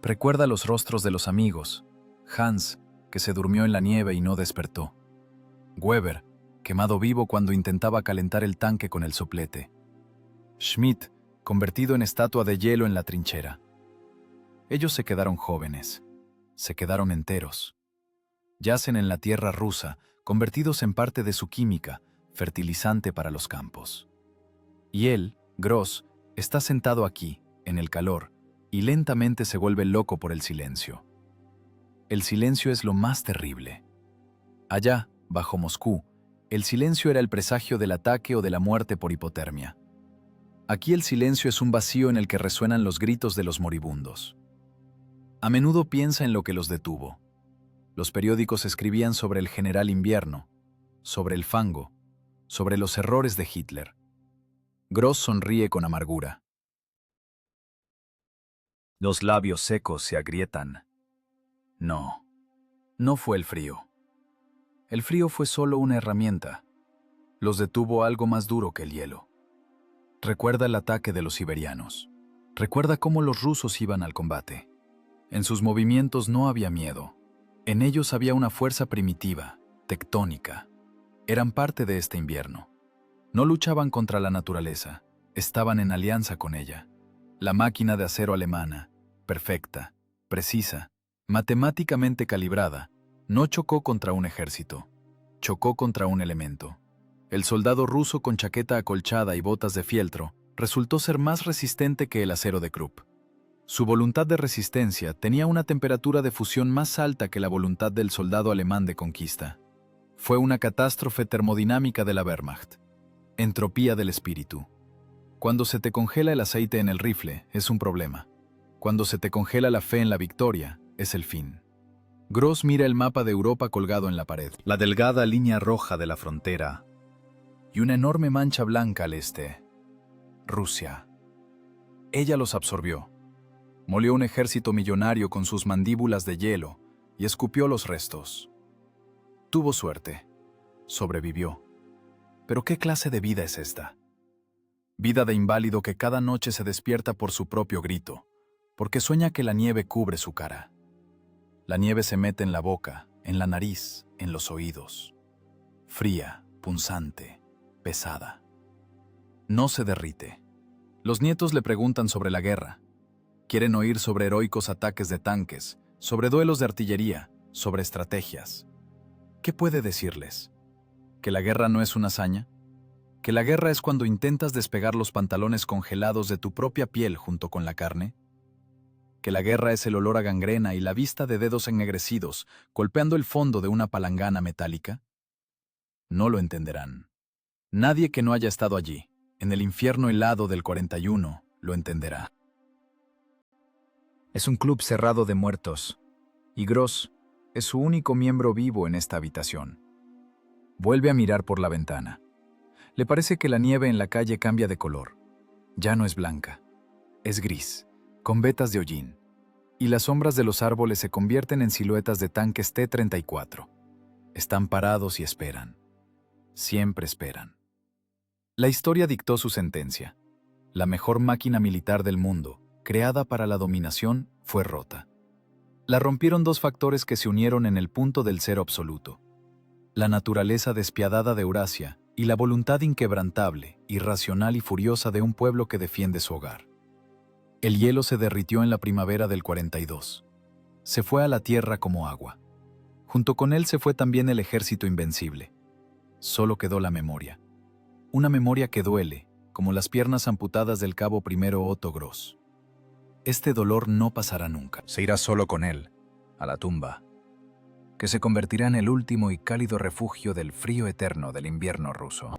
S1: Recuerda los rostros de los amigos. Hans, que se durmió en la nieve y no despertó. Weber, quemado vivo cuando intentaba calentar el tanque con el soplete. Schmidt, convertido en estatua de hielo en la trinchera. Ellos se quedaron jóvenes, se quedaron enteros. Yacen en la tierra rusa, convertidos en parte de su química, fertilizante para los campos. Y él, Gross, está sentado aquí, en el calor, y lentamente se vuelve loco por el silencio. El silencio es lo más terrible. Allá, bajo Moscú, el silencio era el presagio del ataque o de la muerte por hipotermia. Aquí el silencio es un vacío en el que resuenan los gritos de los moribundos. A menudo piensa en lo que los detuvo. Los periódicos escribían sobre el general invierno, sobre el fango, sobre los errores de Hitler. Gross sonríe con amargura. Los labios secos se agrietan. No, no fue el frío. El frío fue solo una herramienta. Los detuvo algo más duro que el hielo. Recuerda el ataque de los siberianos. Recuerda cómo los rusos iban al combate. En sus movimientos no había miedo. En ellos había una fuerza primitiva, tectónica. Eran parte de este invierno. No luchaban contra la naturaleza, estaban en alianza con ella. La máquina de acero alemana, perfecta, precisa, matemáticamente calibrada, no chocó contra un ejército, chocó contra un elemento. El soldado ruso con chaqueta acolchada y botas de fieltro resultó ser más resistente que el acero de Krupp. Su voluntad de resistencia tenía una temperatura de fusión más alta que la voluntad del soldado alemán de conquista. Fue una catástrofe termodinámica de la Wehrmacht. Entropía del espíritu. Cuando se te congela el aceite en el rifle, es un problema. Cuando se te congela la fe en la victoria, es el fin. Gross mira el mapa de Europa colgado en la pared, la delgada línea roja de la frontera y una enorme mancha blanca al este. Rusia. Ella los absorbió. Molió un ejército millonario con sus mandíbulas de hielo y escupió los restos. Tuvo suerte. Sobrevivió. Pero ¿qué clase de vida es esta? Vida de inválido que cada noche se despierta por su propio grito, porque sueña que la nieve cubre su cara. La nieve se mete en la boca, en la nariz, en los oídos. Fría, punzante, pesada. No se derrite. Los nietos le preguntan sobre la guerra. Quieren oír sobre heroicos ataques de tanques, sobre duelos de artillería, sobre estrategias. ¿Qué puede decirles? ¿Que la guerra no es una hazaña? ¿Que la guerra es cuando intentas despegar los pantalones congelados de tu propia piel junto con la carne? ¿Que la guerra es el olor a gangrena y la vista de dedos ennegrecidos golpeando el fondo de una palangana metálica? No lo entenderán. Nadie que no haya estado allí, en el infierno helado del 41, lo entenderá.
S2: Es un club cerrado de muertos, y Gross es su único miembro vivo en esta habitación. Vuelve a mirar por la ventana. Le parece que la nieve en la calle cambia de color. Ya no es blanca, es gris, con vetas de hollín, y las sombras de los árboles se convierten en siluetas de tanques T-34. Están parados y esperan. Siempre esperan. La historia dictó su sentencia. La mejor máquina militar del mundo, creada para la dominación, fue rota. La rompieron dos factores que se unieron en el punto del cero absoluto: la naturaleza despiadada de Eurasia y la voluntad inquebrantable, irracional y furiosa de un pueblo que defiende su hogar. El hielo se derritió en la primavera del 42. Se fue a la tierra como agua. Junto con él se fue también el ejército invencible. Solo quedó la memoria. Una memoria que duele, como las piernas amputadas del cabo primero Otto Gross. Este dolor no pasará nunca. Se irá solo con él, a la tumba, que se convertirá en el último y cálido refugio del frío eterno del invierno ruso.